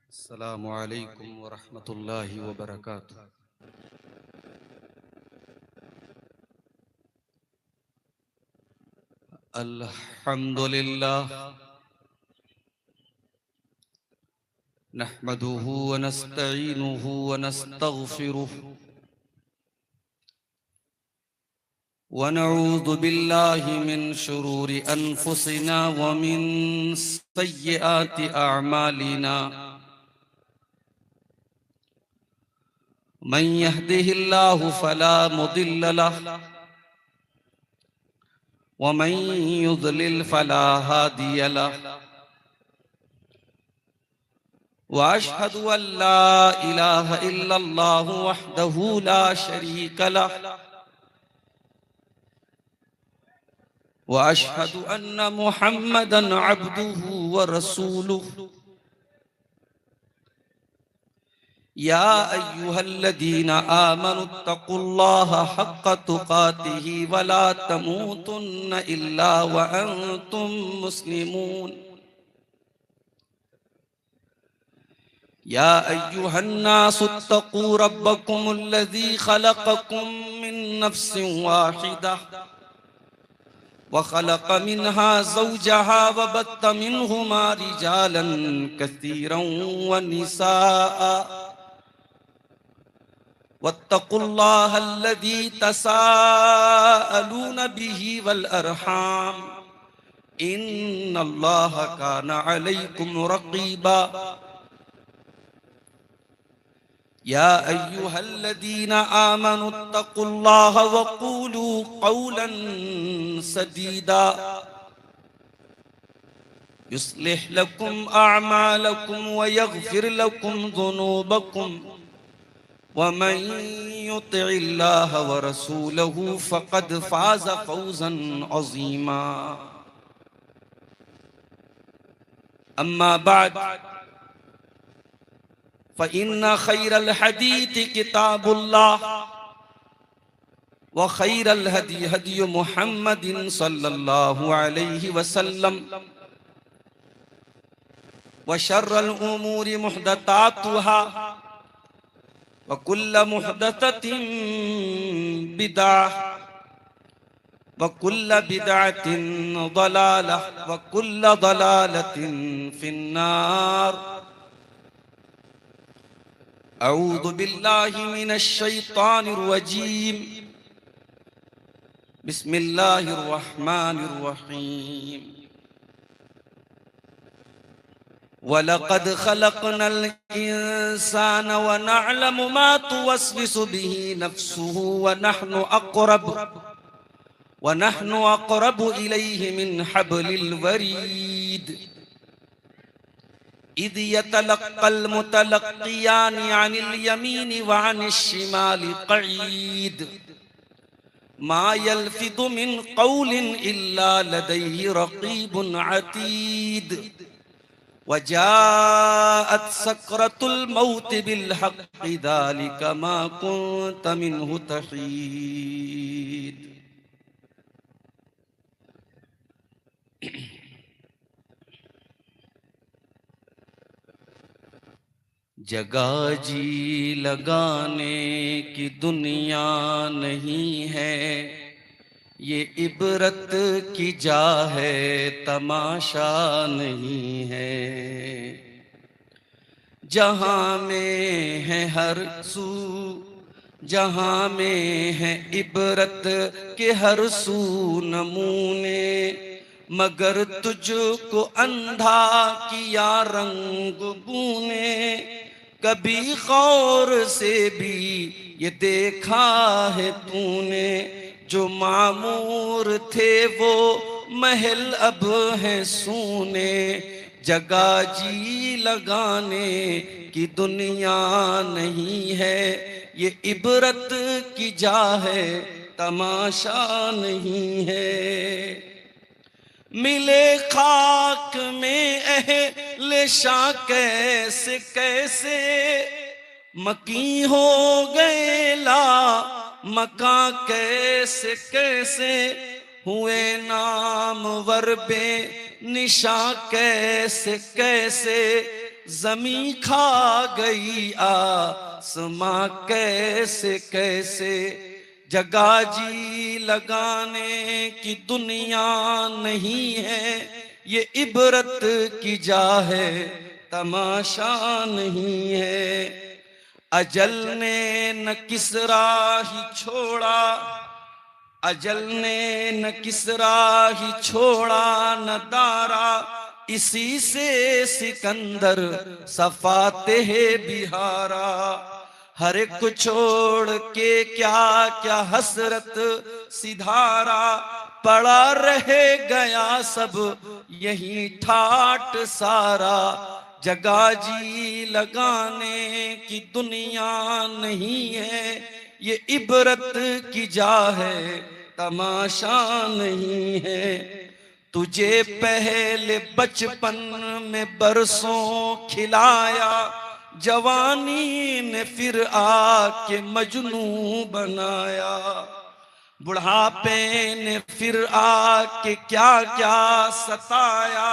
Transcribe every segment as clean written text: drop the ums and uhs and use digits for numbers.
अस्सलामु अलैकुम वरहमतुल्लाहि वबरकातुह। अल्हम्दुलिल्लाह नहमदुहु व नस्तईनुहु व नस्तगफिरुह व नऊज़ु बिल्लाहि मिन शुरूरि अनफुसिना व मिन सय्यिआति अअमालिना। मन यहदिहिल्लाहु फला मुदिल्ल लहु व मन युज़लिल फला हादिय लहु। व अशहदु अल्ला इलाहा इल्लल्लाहु वहदहु ला शरीक लहु व अशहदु अन्न मुहम्मदन अब्दुहु व रसूलुहु। या अय्युहल्लज़ीना आमनुत्तकुल्लाहा हक्क तुकातिही व ला तमूतुन्न इल्ला व अंतुम मुस्लिमून। या अय्युहन्नासुत्तकू रब्बकुमुल्लज़ी खलक़कुम मिन नफ्सिन वाहिदा व खलक़ मिन्हा ज़ौजहा व बत्त मिन्हुमा रिजालन कसीरन व निसाअ वत्तकुल्लाहल्लज़ी तसाअलून बिही वल अरहाम इन्नल्लाहा काना अलैकुम रक़ीबा। या अय्युहल्लज़ीना आमनुत्तकुल्लाहा व क़ूलू क़ौलन सदीदा युस्लिह लकुम अअमालकुम व यग़फिर लकुम ज़ुनूबकुम व मन युतिइल्लाहा व रसूलहु फ़क़द फ़ाज़ फ़ौज़न अज़ीमा। अम्मा बअद फ़इन्न खैरल हदीस किताबुल्लाह व खैरल हदी हदी मुहम्मदिन सल्लल्लाहु अलैहि वसल्लम व शर्रल उमूरि मुहदसातुहा व कुल्ल मुहदसतिन बिदअह व कुल्ल बिदअतिन ज़लालह व कुल्ल ज़लालतिन फिन्नार। अऊज़ु बिल्लाहि मिनश शैतानिर रजीम। बिस्मिल्लाहिर रहमानिर रहीम। वलक़द खलक़नल इंसान व नअलमु मा तुवस्विसु बिही नफ्सुहु व नहनु अक़रबु इलैहि मिन हब्लिल वरीद। इज़ यतलक़्क़ल मुतलक़्क़ियानि अनिल यमीनि व अनिश शिमालि क़ईद। मा यल्फ़िज़ु मिन क़ौलिन इल्ला लदैहि रक़ीबुन अतीद। वजाअत सकरतुल मौत बिल हक़्क़ि ज़ालिका मा कुन्त मिन्हु तहीद। जगह जी लगाने की दुनिया नहीं है, ये इबरत की जा है तमाशा नहीं है। जहाँ में है हर सू, जहाँ में है इबरत के हर सू नमूने, मगर तुझको अंधा किया रंग बूने। कभी गौर से भी ये देखा है तूने, जो मामूर थे वो महल अब हैं सूने। जगह जी लगाने की दुनिया नहीं है, ये इबरत की जा है तमाशा नहीं है। मिले खाक में अहले शाह कैसे कैसे, मकी हो गए ला मका कैसे कैसे। हुए नाम वर बे निशा कैसे कैसे, जमी खा गई आसमां कैसे कैसे। जगह जी लगाने की दुनिया नहीं है, ये इबरत की जा है तमाशा नहीं है। अजल ने न किसरा ही छोड़ा, अजल ने न किसरा ही छोड़ा न दारा, इसी से सिकंदर सफाते है बिहारा। हर एक को छोड़ के क्या क्या हसरत सिधारा, पड़ा रहे गया सब यही ठाट सारा। जगह जी लगाने की दुनिया नहीं है, ये इबरत की जा है तमाशा नहीं है। तुझे पहले बचपन में बरसों खिलाया, जवानी ने फिर आके मजनू बनाया। बुढ़ापे ने फिर आके क्या क्या सताया,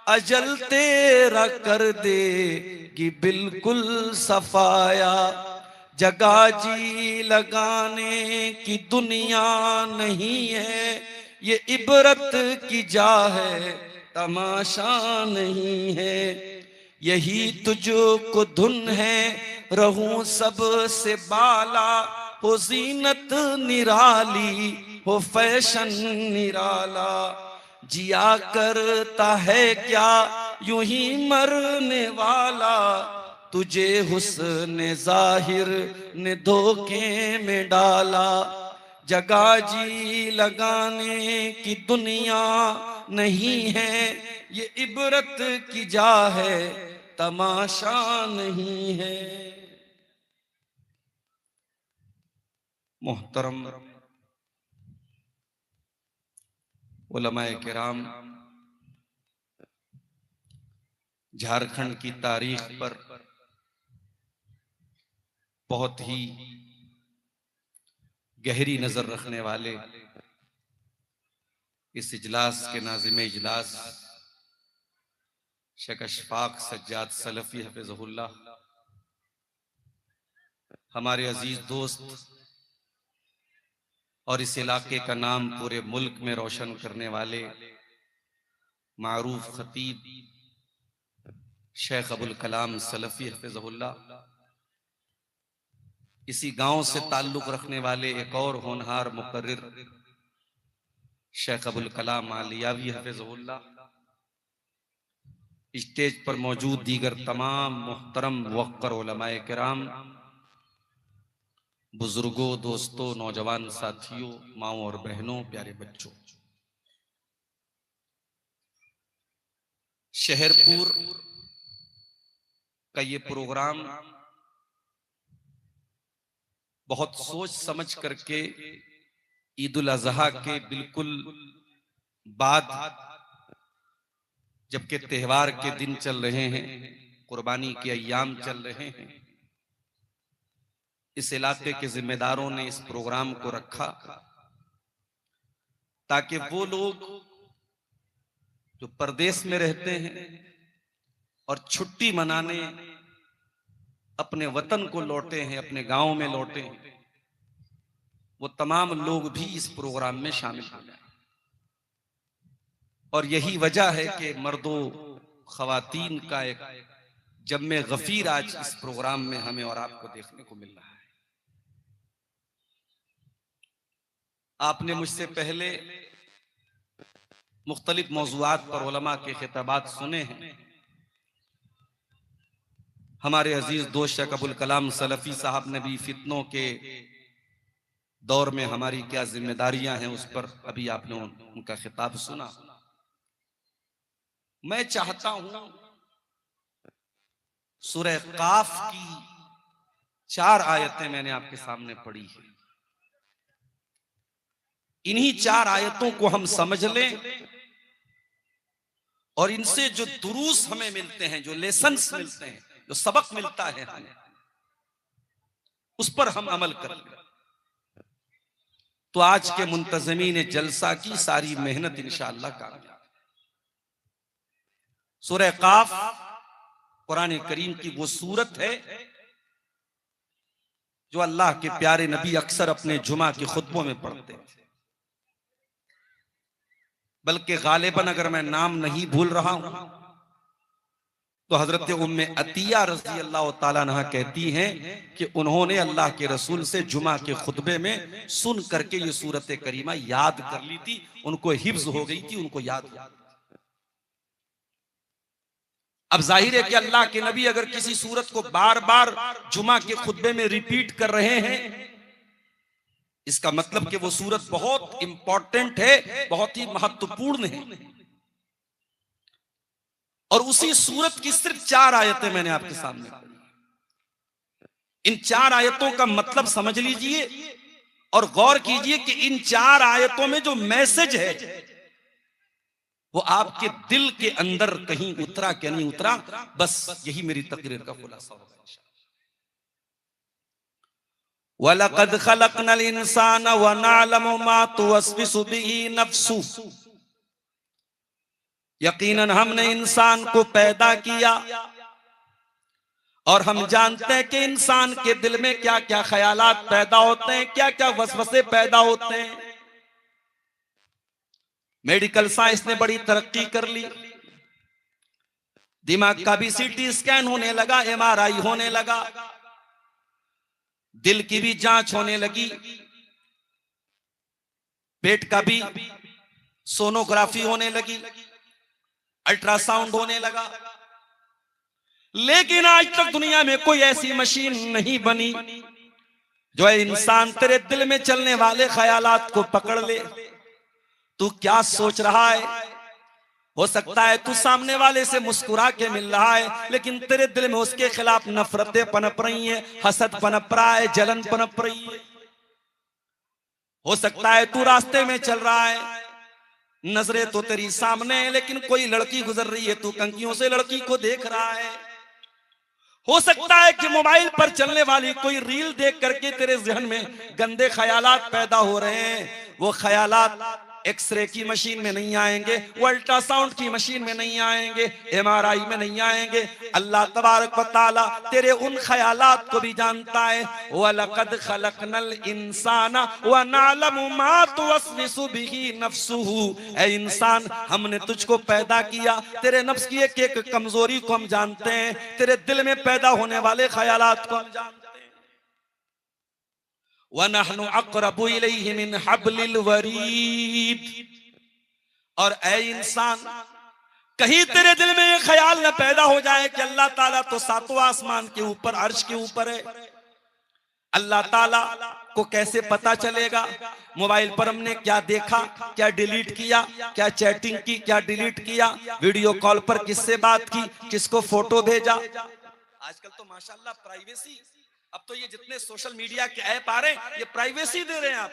अजल तेरा कर देगी बिल्कुल सफाया। जगह जी लगाने की दुनिया नहीं है, ये इबरत की जा है तमाशा नहीं है। यही तुझको धुन है रहूं सब से बाला, हो जीनत निराली हो फैशन निराला। जिया करता है क्या यूं ही मरने वाला, तुझे हुस्न जाहिर ने धोखे में डाला। जगह जी लगाने की दुनिया नहीं है, ये इबरत की जा है तमाशा नहीं है। मोहतरम उलमाए किराम, झारखंड की तारीख पर बहुत ही गहरी नजर रखने वाले इस इजलास के नाज़िम इजलास शेख अशफाक सज्जाद सलफी हफिज़हुल्लाह, हमारे अजीज दोस्त और इस इलाके का नाम पूरे मुल्क में रोशन करने वाले मारूफ खतीब शेख अबुल कलाम सलफी हफिज़हुल्लाह, इसी गांव से ताल्लुक रखने वाले एक और होनहार मुकर्रिर शेख अबुल कलाम आलियावी हफिज़हुल्लाह, स्टेज पर मौजूद दीगर तमाम मोहतरम वक्कर उलमाए किराम, बुजुर्गों, दोस्तों, नौजवान साथियों, माओ और बहनों, प्यारे बच्चों, शहरपुर का ये प्रोग्राम बहुत सोच समझ करके ईद उल अजहा के बिल्कुल बाद, जबकि त्योहार के दिन चल रहे हैं, कुर्बानी के अय्याम चल रहे हैं, इस इलाके के जिम्मेदारों ने इस प्रोग्राम को रखा ताकि वो लोग जो परदेश में रहते हैं और छुट्टी मनाने अपने वतन को लौटे हैं, अपने गांव में लौटे हैं, वो तमाम लोग भी इस प्रोग्राम में शामिल हो जाए। और यही वजह है कि मर्दों खवातीन का एक जम्मे गफीर आज इस प्रोग्राम में हमें और आपको देखने को मिल रहा है। आपने मुझसे पहले मुख्तलिफ मौज़ूआत पर उलमा के खिताबात सुने हैं। हमारे अजीज दोस्त शेख अबुल कलाम सलफी साहब ने भी फितनों के दौर में हमारी क्या जिम्मेदारियां हैं उस पर अभी आपने उनका खिताब सुना। मैं चाहता हूं सूरह काफ की 4 आयतें मैंने आपके सामने पढ़ी है, इन्हीं 4 आयतों को हम समझ लें और इनसे जो दुरूस हमें मिलते हैं, जो लेसन्स मिलते हैं, जो सबक मिलता है हमें, उस पर हम अमल करें तो आज के मुंतज़मीन जलसा की सारी मेहनत इंशाअल्लाह कामयाब। सूरह काफ कुरान करीम की वो सूरत है जो अल्लाह के प्यारे नबी अक्सर अपने जुमा के खुतबों में पढ़ते हैं। बल्कि गालिबन अगर मैं नाम नहीं भूल रहा हूं तो हजरत उम्मे अतिया रज़ी अल्लाह ताला अन्हा कहती हैं कि उन्होंने अल्लाह के रसूल से जुमा के खुतबे में सुन करके ये सूरत करीमा याद कर ली थी, उनको हिफ्ज हो गई थी, उनको याद। अब जाहिर है कि अल्लाह के नबी अगर किसी सूरत को बार बार जुमा के खुतबे में रिपीट कर रहे हैं, इसका मतलब कि वो सूरत बहुत इंपॉर्टेंट है, बहुत ही महत्वपूर्ण है। और उसी सूरत की सिर्फ 4 आयतें मैंने आपके सामने पढ़ी। इन 4 आयतों का मतलब समझ लीजिए और गौर कीजिए कि इन 4 आयतों में जो मैसेज है वो आपके दिल के अंदर कहीं उतरा क्या नहीं उतरा, बस यही मेरी तकरीर का खुलासा होगा। वलक़द खलक़नल इंसान व नअलमु मा तुवस्विसु बिही नफ्सु, यकीनन हमने इंसान को पैदा किया और हम जानते हैं कि इंसान के दिल में क्या क्या ख्यालात पैदा होते हैं, क्या क्या वसवसे पैदा होते हैं। मेडिकल साइंस ने बड़ी तरक्की कर ली, दिमाग का भी सीटी स्कैन होने लगा, MRI होने लगा, दिल की भी जांच होने लगी, पेट का भी सोनोग्राफी होने लगी, अल्ट्रासाउंड होने लगा। लेकिन आज तक दुनिया में कोई ऐसी मशीन नहीं बनी जो इंसान तेरे दिल में चलने वाले ख्यालात को पकड़ ले। तू क्या सोच रहा है, हो सकता है तू सामने वाले से मुस्कुरा के मिल रहा है लेकिन तेरे दिल में उसके खिलाफ नफरतें पनप रही हैं, हसद पनप रहा है, जलन पनप रही है। हो सकता है तू रास्ते में चल रहा है, नजरें तो तेरी सामने है लेकिन कोई लड़की गुजर रही है, तू कंकियों से लड़की को देख रहा है। हो सकता है कि मोबाइल पर चलने वाली कोई रील देख करके तेरे जहन में गंदे ख्यालात पैदा हो रहे हैं। वो ख्यालात एक्सरे की मशीन में नहीं आएंगे, वो अल्ट्रासाउंड की मशीन में नहीं आएंगे, MRI में नहीं आएंगे। अल्लाह तबारक व तआला तेरे उन ख्यालात को भी जानता है। वलक़द खलक़नल इंसाना व नअलमु मा तुवस्विसु बिही नफ्सुहु, ऐ इंसान हमने तुझको पैदा किया, तेरे नफ्स की एक एक कमजोरी को हम जानते हैं, तेरे दिल में पैदा होने वाले ख्यालात को हम जानते हैं। वनहनु अक़रबु इलैहि मिन हब्लिल वरीद, और ऐ इंसान कहीं तेरे दिल में ये ख्याल न पैदा हो जाए कि अल्लाह ताला तो सातों आसमान के ऊपर, अर्श के ऊपर है। अल्लाह ताला को कैसे पता चलेगा मोबाइल पर हमने क्या देखा, क्या डिलीट किया, क्या चैटिंग की, क्या डिलीट किया, वीडियो कॉल पर किससे बात की, किसको फोटो भेजा। आजकल तो माशाल्लाह प्राइवेसी, अब तो ये जितने सोशल मीडिया के ऐप आ रहे हैं ये प्राइवेसी दे रहे हैं। आप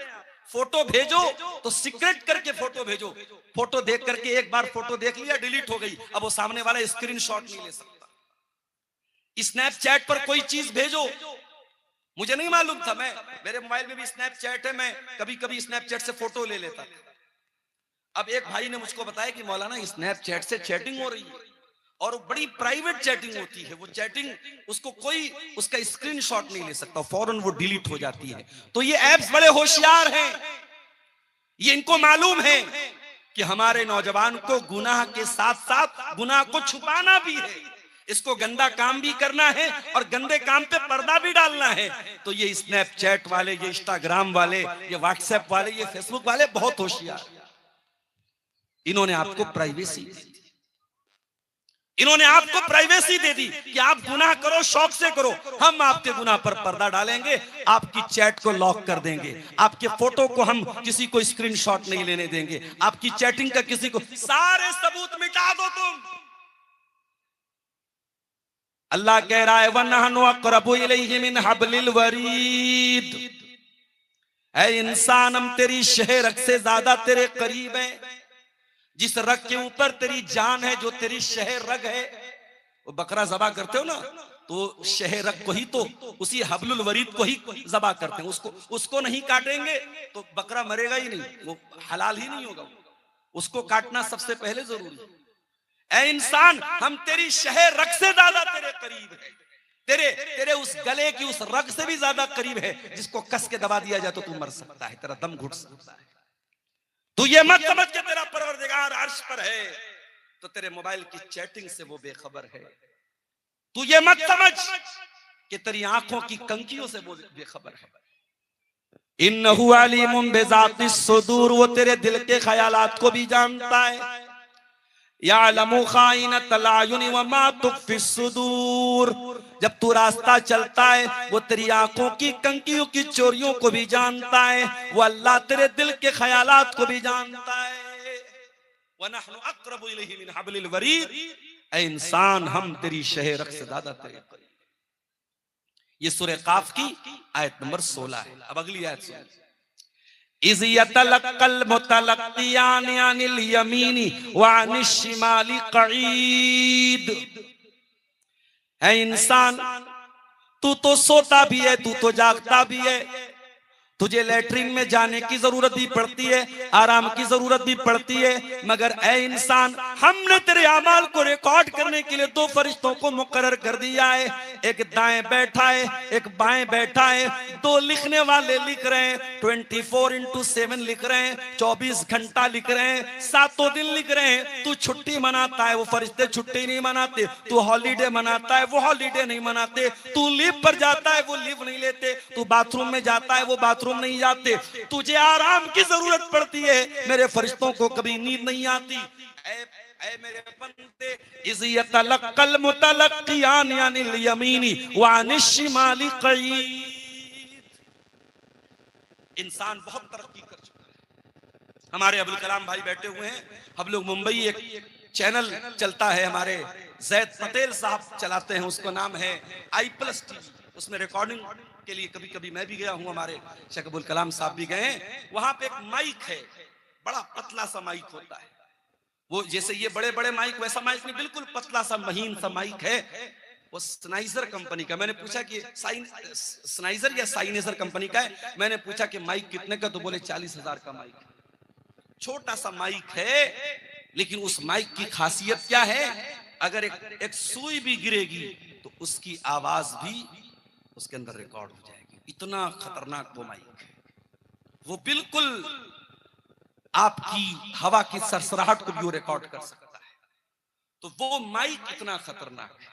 फोटो भेजो तो सीक्रेट करके फोटो भेजो, फोटो देख करके एक बार फोटो देख लिया डिलीट हो गई, अब वो सामने वाला स्क्रीनशॉट नहीं ले सकता। स्नैपचैट पर कोई चीज भेजो, मुझे नहीं मालूम था, मेरे मोबाइल में भी स्नैपचैट है, मैं कभी कभी स्नैपचैट से फोटो ले लेता। अब एक भाई ने मुझको बताया कि मौलाना स्नैपचैट से चैटिंग हो रही है और बड़ी प्राइवेट चैटिंग होती है, वो चैटिंग उसको कोई उसका स्क्रीनशॉट नहीं ले सकता, फौरन वो डिलीट हो जाती है। तो ये ऐप्स बड़े होशियार हैं, ये इनको मालूम है कि हमारे नौजवान को गुनाह के साथ साथ गुनाह को छुपाना भी है, इसको गंदा काम भी करना है और गंदे काम पे पर्दा भी डालना है। तो ये स्नैपचैट वाले, ये इंस्टाग्राम वाले, ये व्हाट्सएप वाले, ये फेसबुक वाले बहुत होशियार, इन्होंने आपको प्राइवेसी, इन्होंने आपको प्राइवेसी दे दी कि आप गुनाह करो, शौक से करो, हम आपके गुनाह पर पर्दा डालेंगे, आपकी चैट को लॉक कर देंगे, आपके फोटो को हम किसी को स्क्रीनशॉट नहीं लेने देंगे, आपकी चैटिंग का किसी को, सारे सबूत मिटा दो तुम। अल्लाह कह रहा है वनहनु अक़रबु इलैहि मिन हब्लिल वरीद, ऐ इंसान हम तेरी शह रग से ज्यादा तेरे करीब हैं। जिस रग के ऊपर तेरी जान है, जो तेरी शह रग है, वो बकरा ज़बा करते हो ना, तो शह रग को ही, तो उसी हब्लुल वरीद को ही ज़बा करते हैं। उसको नहीं काटेंगे तो बकरा मरेगा ही नहीं, वो हलाल ही नहीं होगा, उसको काटना सबसे पहले जरूरी है। ऐ इंसान, हम तेरी शहर रग से ज्यादा तेरे करीब है, तेरे उस गले की उस रग से भी ज्यादा करीब है, जिसको कस के दबा दिया जाए तो तू मर सकता है, तेरा दम घुट सकता है। तू ये मत समझ के तेरा परवरदिगार अर्श पर है तो तेरे मोबाइल की चैटिंग से वो बेखबर है। तू ये मत समझ कि तेरी आंखों की कंकियों से वो बेखबर है। इन्नहु अलीमुम बिज़ातिस सुदूर, वो तेरे दिल के ख्यालात को भी जानता है। यालमु खाइनतल आयुनि व मा तुख्फिस सुदूर, जब तू रास्ता चलता है वो तेरी आंखों की कंकियों की चोरियों को भी जानता है। वो अल्लाह तेरे दिल के ख्यालात को भी जानता है। व नहनु अक़रबु इलैहि मिन हब्लिल वरीद, ऐ इंसान हम तेरी शह रग से ज्यादा तेरे करीब। ये सूरह काफ की आयत नंबर 16 है। अब अगली आयत सुनिए। इज़ यतलक्कल मुतलक्कियान अनिल यमीनी व अनिश शिमाली क़ईद, है इंसान तू तो सोता भी है, तू तो जागता भी है, तुझे लैट्रिन में जाने की जरूरत भी पड़ती है, आराम की जरूरत भी पड़ती है, मगर ऐ इंसान हमने तेरे अमाल को रिकॉर्ड करने के लिए दो फरिश्तों को मुकर्रर कर दिया है। एक दाएं बैठा है, एक बाएं बैठा है। दो लिखने वाले लिख रहे हैं, 24/7 लिख रहे हैं, 24 घंटा लिख रहे हैं, 7 दिन लिख रहे हैं। तू छुट्टी मनाता है, वो फरिश्ते छुट्टी नहीं मनाते। तू हॉलीडे मनाता है, वो हॉलीडे नहीं मनाते। तू लीव पर जाता है, वो लीव नहीं लेते। तू बाथरूम में जाता है, वो बाथरूम नहीं जाते। तुझे आराम की जरूरत पड़ती है, मेरे फरिश्तों को कभी नींद नहीं आती। ऐ मेरे बंदे, इज़ यतलक्कल मुतलक्कियान अनिल यमीनी व अनिश शिमाली क़ईद, इंसान बहुत तरक्की कर चुका है। हमारे अबुल कलाम भाई बैठे हुए हैं, हम लोग मुंबई एक चैनल चलता है, हमारे जैद पटेल साहब चलाते हैं, उसका नाम है i+ TV। उसमें रिकॉर्डिंग के लिए कभी कभी मैं भी गया हूं, हमारे शेख अबुल कलाम साहब भी गए। वहां पे एक माइक है, बड़ा पतला सा माइक होता है, वो जैसे ये बड़े बड़े माइक वैसा माइक नहीं, बिल्कुल पतला सा महीन सा माइक है। वो स्नाइजर कंपनी का। मैंने पूछा कि स्नाइजर या साइनेजर कंपनी का है। मैंने पूछा कि माइक कितने का, तो बोले 40,000 का माइक है। छोटा सा माइक है, लेकिन उस माइक की खासियत क्या है, अगर एक सुई भी गिरेगी तो उसकी आवाज भी उसके अंदर रिकॉर्ड हो जाएगी। इतना खतरनाक वो माइक है। वो बिल्कुल आपकी हवा की सरसराहट को भी वो रिकॉर्ड कर सकता है। तो वो माइक इतना खतरनाक है।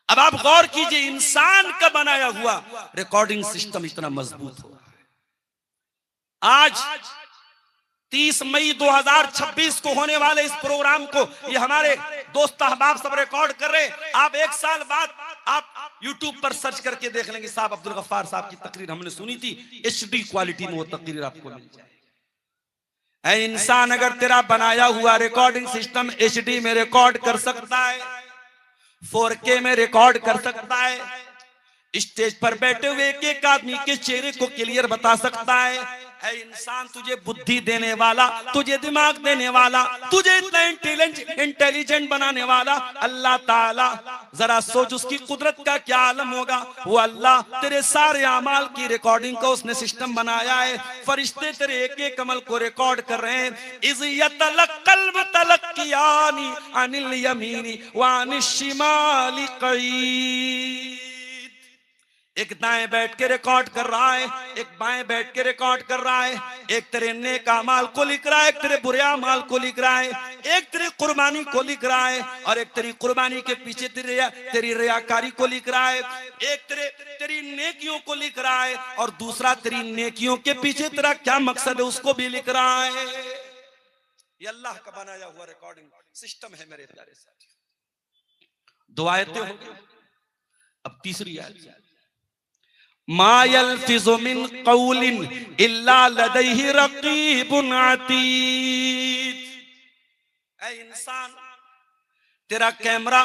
अब आप गौर कीजिए, इंसान का बनाया हुआ रिकॉर्डिंग सिस्टम इतना मजबूत हो रहा है। आज 30 मई 2026 को होने वाले इस प्रोग्राम को ये हमारे दोस्त अहबाब सब रिकॉर्ड कर रहे हैं। आप 1 साल बाद आप YouTube पर सर्च करके देख लेंगे, साहब अब्दुल गफ्फार साहब की तकरीर हमने सुनी थी, HD क्वालिटी में वो तकरीर आपको मिल जाएगी। ऐ इंसान, अगर तेरा बनाया हुआ रिकॉर्डिंग सिस्टम HD में रिकॉर्ड कर सकता है, 4K में रिकॉर्ड कर सकता है, स्टेज पर बैठे हुए एक आदमी के चेहरे को क्लियर बता सकता है, ऐ इंसान तुझे बुद्धि देने वाला, तुझे दिमाग देने वाला, तुझे इतना इंटेलिजेंट बनाने वाला अल्लाह ताला, जरा सोच उसकी कुदरत का क्या आलम होगा। वो अल्लाह तेरे सारे अमाल की रिकॉर्डिंग को उसने सिस्टम बनाया है। फरिश्ते तेरे एक एक अमल को रिकॉर्ड कर रहे हैं। इज़ यतलक्कल मुतलक्कियानी अनिल यमीनी व अनिश शिमाली क़ईद, एक दाएं बैठ के रिकॉर्ड कर रहा है, एक बाएं बैठ के रिकॉर्ड कर रहा है। एक तेरे नेक अमाल को लिख रहा है, एक तेरे बुरे अमाल को लिख रहा है, एक तेरी कुर्बानी को लिख रहा है, और एक तेरी कुर्बानी के पीछे तेरी रियाकारी को लिख रहा है। एक तेरी नेकियों को लिख रहा है, और दूसरा तेरी नेकियों के पीछे तेरा क्या मकसद है उसको भी लिख रहा है। ये अल्लाह का बनाया हुआ रिकॉर्डिंग सिस्टम है मेरे प्यारे साथियों। 2 आयतें हो गई, अब तीसरी आयत। मा यल्फिज़ु मिन क़ौलिन इल्ला लदैहि रक़ीबुन अतीद, ऐ इंसान तेरा कैमरा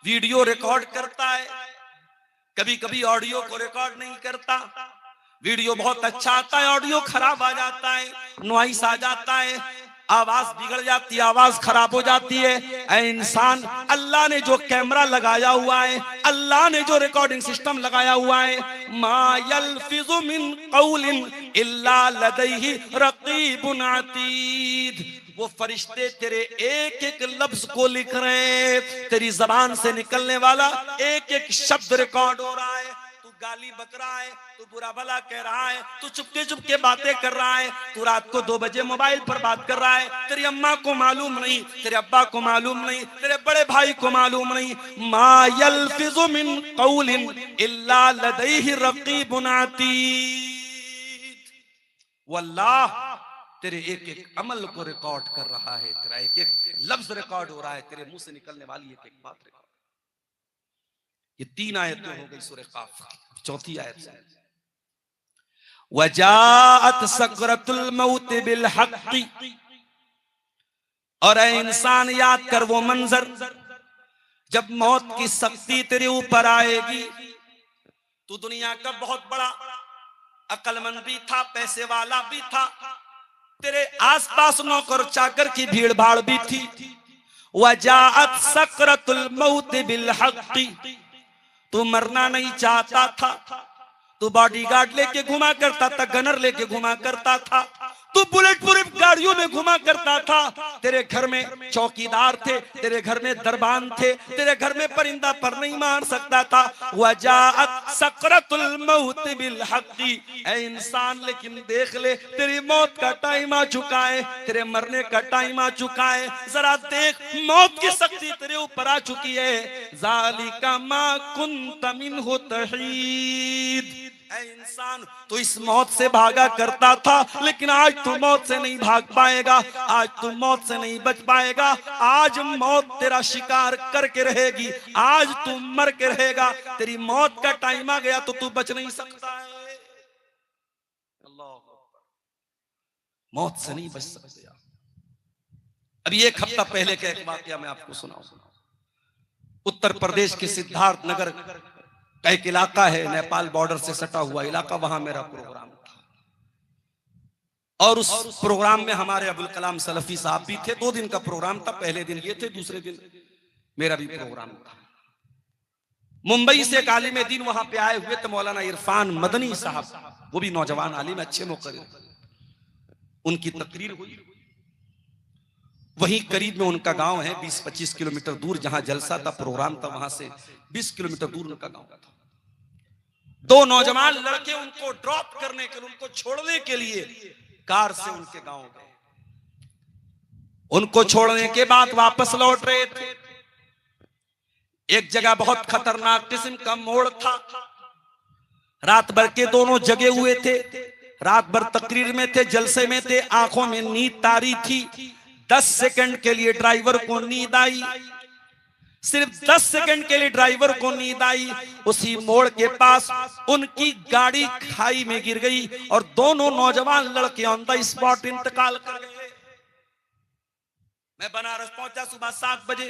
वीडियो रिकॉर्ड करता है, कभी कभी ऑडियो को रिकॉर्ड नहीं करता। वीडियो बहुत अच्छा आता है, ऑडियो खराब आ जाता है, नॉइस आ जाता है, आवाज बिगड़ जाती है, आवाज खराब हो जाती है। ऐ इंसान, अल्लाह ने जो कैमरा लगाया हुआ है, अल्लाह ने जो रिकॉर्डिंग सिस्टम लगाया हुआ है, मा यल्फिज़ु मिन क़ौलिन इल्ला लदैहि रक़ीबुन अतीद, वो फरिश्ते तेरे एक एक लफ्ज को लिख रहे हैं। तेरी जबान से निकलने वाला एक एक शब्द रिकॉर्ड हो रहा है। तू गाली बक रहा है, तू बुरा भला कह रहा है, तू चुपके चुपके बातें कर रहा है, तू रात को 2 बजे मोबाइल पर बात कर रहा है। तेरी अम्मा को मालूम नहीं, तेरे अब्बा को मालूम नहीं, तेरे बड़े भाई को मालूम नहीं। मा यल्फिज़ु मिन क़ौलिन इल्ला लदैहि रक़ीबुन अतीद। वल्लाह तेरे एक एक अमल को रिकॉर्ड कर रहा है, तेरा एक एक लफ्ज रिकॉर्ड हो रहा है, तेरे मुंह से निकलने वाली एक एक बात रिकॉर्ड। ये 3 आयतें हो गई सूरह काफ की। चौथी आयत से वजाअत सकरतुल मौत बिल हक़। और ऐ इंसान याद कर वो मंजर जब मौत की सख्ती तेरे ऊपर आएगी। तू दुनिया का बहुत बड़ा अक्लमंद भी था, पैसे वाला भी था, तेरे आसपास नौकर चाकर की भीड़ भाड़ भी थी। वजाअत सकरतुल मौत बिल हक़। तू मरना नहीं चाहता था, तू बॉडीगार्ड लेके घुमा करता था, गनर लेके घुमा करता था, तू बुलेट प्रूफ गाड़ियों में घुमा करता था, तेरे घर में चौकीदार थे, तेरे घर में दरबान थे, तेरे घर में परिंदा पर नहीं मार सकता था। वजाअत सकरतुल मौत बिल हक़। ऐ इंसान लेकिन देख ले, तेरी मौत का टाइम आ चुका है, तेरे मरने का टाइम आ चुका है। जरा देख, मौत की सख्ती तेरे ऊपर आ चुकी है। ज़ालिका मा कुन्त मिन्हु तहीद। ऐ इंसान, तू इस मौत से भागा करता था, लेकिन आज तू मौत से नहीं भाग पाएगा, आज तू मौत से नहीं बच पाएगा। आज मौत तेरा शिकार करके रहेगी, आज तू मर के रहेगा। तेरी मौत का टाइम आ गया तो तू बच नहीं सकता है। अल्लाह, मौत से नहीं बच सकते। अभी 1 हफ्ता पहले का एक वाकया मैं आपको सुनाऊं। उत्तर प्रदेश के सिद्धार्थ नगर का एक इलाका है, नेपाल बॉर्डर से सटा हुआ इलाका, वहां मेरा प्रोग्राम था। और उस प्रोग्राम में हमारे अबुल कलाम सलफी साहब भी थे। 2 दिन का प्रोग्राम था, पहले दिन ये थे, दूसरे दिन मेरा भी प्रोग्राम था। मुंबई से एक आलिम दीन वहां पे आए हुए थे, मौलाना इरफान मदनी साहब, वो भी नौजवान आलिम, अच्छे मुक़र्रिर। उनकी तकरीर हुई, वहीं करीब में उनका गांव है, 20-25 किलोमीटर दूर, जहां जलसा था, प्रोग्राम था, वहां से 20 किलोमीटर दूर उनका गांव था। 2 नौजवान लड़के उनको ड्रॉप करने के लिए, उनको छोड़ने के लिए कार से उनके गांव गए। उनको छोड़ने के बाद वापस लौट रहे थे। एक जगह बहुत खतरनाक किस्म का मोड़ था। रात भर के दोनों जगे हुए थे, रात भर तकरीर में थे, जलसे में थे, आंखों में नींद तारी थी। 10 सेकंड के लिए ड्राइवर को नींद आई, सिर्फ 10 सेकंड के लिए ड्राइवर को नींद आई। उसी मोड़ के पास उनकी गाड़ी खाई में गिर गई और दोनों नौजवान लड़के ऑन द स्पॉट इंतकाल कर गए। मैं बनारस पहुंचा सुबह 7 बजे,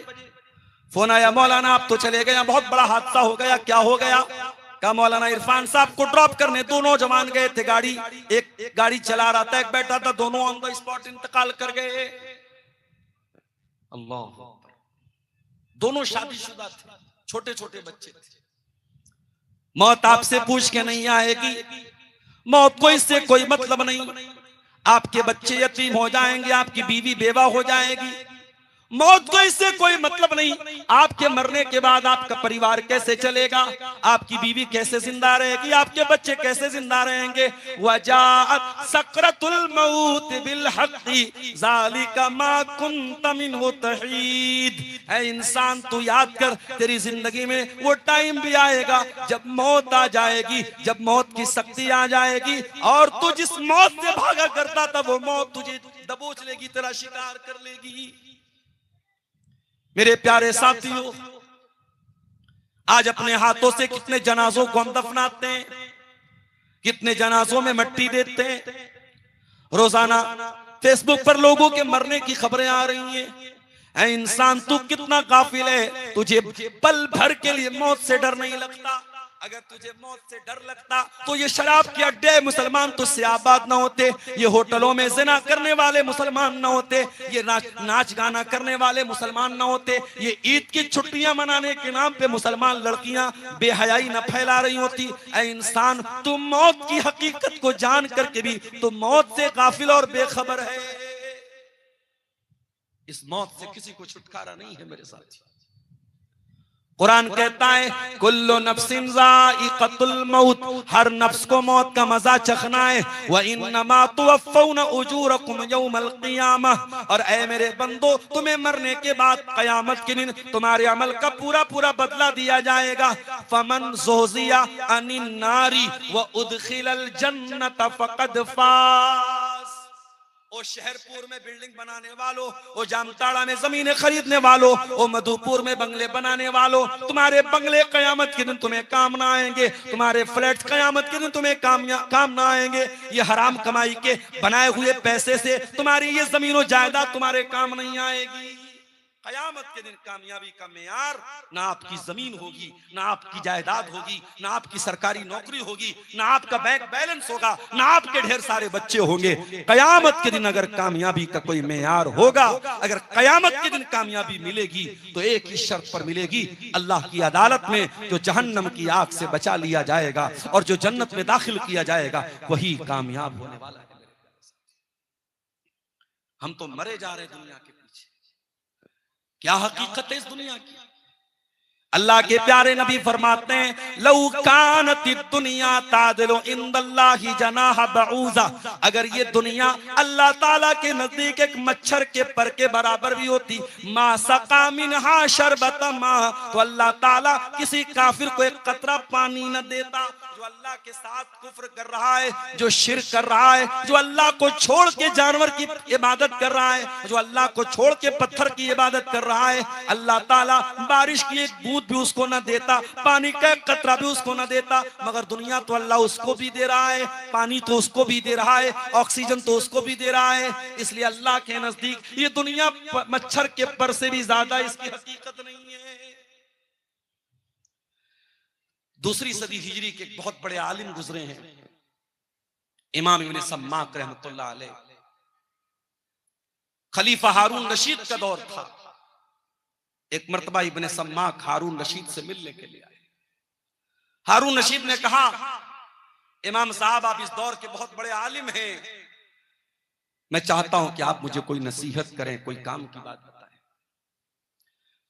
फोन आया, मौलाना आप तो चले गए, बहुत बड़ा हादसा हो गया। क्या हो गया? कहा मौलाना इरफान साहब को ड्रॉप करने 2 नौजवान गए थे, गाड़ी, एक गाड़ी चला रहा था, एक बैठा था, दोनों ऑन द स्पॉट इंतकाल कर गए। अल्लाह, दोनों शादीशुदा थे, छोटे छोटे बच्चे थे। मौत आपसे पूछ के नहीं आएगी, मौत को इससे कोई मतलब नहीं। आपके बच्चे यतीम हो जाएंगे, आपकी बीवी बेवा हो जाएगी, मौत को इससे कोई मतलब नहीं। आपके मरने के बाद आपका परिवार कैसे चलेगा, आपकी बीवी कैसे जिंदा रहेगी, आपके बच्चे कैसे जिंदा रहेंगे। वजाअत सकरतुल मौत बिल हक़ ज़ालिका मा कुन्त मिन्हु तहीद। ऐ इंसान, तू याद कर, तेरी जिंदगी में वो टाइम भी आएगा जब मौत आ जाएगी, जब मौत की सख्ती आ जाएगी, और तू जिस मौत से भागा करता था वो मौत तुझे दबोच लेगी, तेरा शिकार कर लेगी। मेरे प्यारे साथियों, आज अपने हाथों से कितने जनाजों को हम दफनाते हैं, कितने जनाजों में मिट्टी देते हैं। रोजाना फेसबुक पर लोगों के मरने की खबरें आ रही हैं। ऐ इंसान, तू कितना गाफिल है, तुझे पल भर के लिए मौत से डर नहीं लगता। अगर तुझे मौत से डर लगता तो ये शराब के अड्डे मुसलमान तुझसे आबाद ना होते, ये होटलों में जिना करने वाले मुसलमान ना होते, ये नाच गाना करने वाले मुसलमान ना होते, ये ईद की छुट्टियां मनाने के नाम पे मुसलमान लड़कियां बेहयाई ना फैला रही होती। ऐ इंसान, तू मौत की हकीकत को जान करके भी तू मौत से गाफिल और बेखबर है। इस मौत से किसी को छुटकारा नहीं है मेरे साथी। कुरान कहता है कुल्लु नफ्सिन ज़ाइक़तुल मौत, हर नफ्स को मौत का मजा चखना है। व इन्नमा तुवफ़्फ़ौना उजूरकुम यौमल क़ियामह, और ऐ मेरे बंदो तुम्हें मरने के बाद कयामत के दिन तुम्हारे अमल का पूरा पूरा बदला दिया जाएगा। फमन ज़ुहज़िया अनिन नारी व उदखिलल जन्नत फ़क़द फ़ाज़। ओ शहरपुर में बिल्डिंग बनाने वालों, ओ जामताड़ा में जमीनें खरीदने वालों, ओ मधुपुर में बंगले बनाने वालों, तुम्हारे बंगले कयामत के दिन तुम्हें काम ना आएंगे, तुम्हारे फ्लैट कयामत के दिन तुम्हें काम ना आएंगे। ये हराम कमाई के बनाए हुए पैसे से तुम्हारी ये जमीनों जायदाद तुम्हारे काम नहीं आएगी। कयामत के दिन कामयाबी का मेयार ना आपकी जमीन होगी, ना आपकी जायदाद होगी, ना आपकी सरकारी नौकरी होगी, ना आपका बैंक बैलेंस होगा, ना आपके ढेर सारे बच्चे होंगे। कयामत के दिन अगर कामयाबी का कोई मेयार होगा, अगर कयामत के दिन कामयाबी मिलेगी तो एक ही शर्त पर मिलेगी, अल्लाह की अदालत में जो जहन्नम की आग से बचा लिया जाएगा और जो जन्नत में दाखिल किया जाएगा वही कामयाब होने वाला है। हम तो मरे जा रहे दुनिया के पीछे, क्या हकीकत है इस दुनिया की? अल्लाह के प्यारे नबी फरमाते हैं लौ कानति दुनिया तादिलु इंदल्लाहि जनाह बऊज़ा, अगर ये दुनिया अल्लाह ताला के नजदीक एक मच्छर के पर के बराबर भी होती, मा सका मिनहा शरबत मा, तो अल्लाह ताला किसी काफिर को एक कतरा पानी न देता। जो अल्लाह के साथ कुफ्र कर रहा है, जो शिर्क कर रहा है, जो अल्लाह को छोड़ के जानवर की इबादत कर रहा है, जो अल्लाह को छोड़ के पत्थर की इबादत कर रहा है, अल्लाह ताला बारिश की एक बूंद भी उसको न देता, पानी का एक कतरा भी उसको न देता। मगर दुनिया तो अल्लाह उसको भी दे रहा है, पानी तो उसको भी दे रहा है, ऑक्सीजन तो उसको भी दे रहा है। इसलिए अल्लाह के नजदीक ये दुनिया मच्छर के पर से भी ज्यादा इसकी हकीकत नहीं है। दूसरी सदी हिजरी के एक बहुत बड़े आलिम गुजरे हैं, इमाम इब्न सम्माक रहमतुल्लाह अलैह। खलीफा हारून रशीद का दौर था। एक मर्तबा इब्न सम्माक हारून रशीद से मिलने के लिए आए। हारून रशीद ने कहा इमाम साहब आप इस दौर के बहुत बड़े आलिम हैं, मैं चाहता हूं कि आप मुझे कोई नसीहत करें, कोई काम की बात बताएं।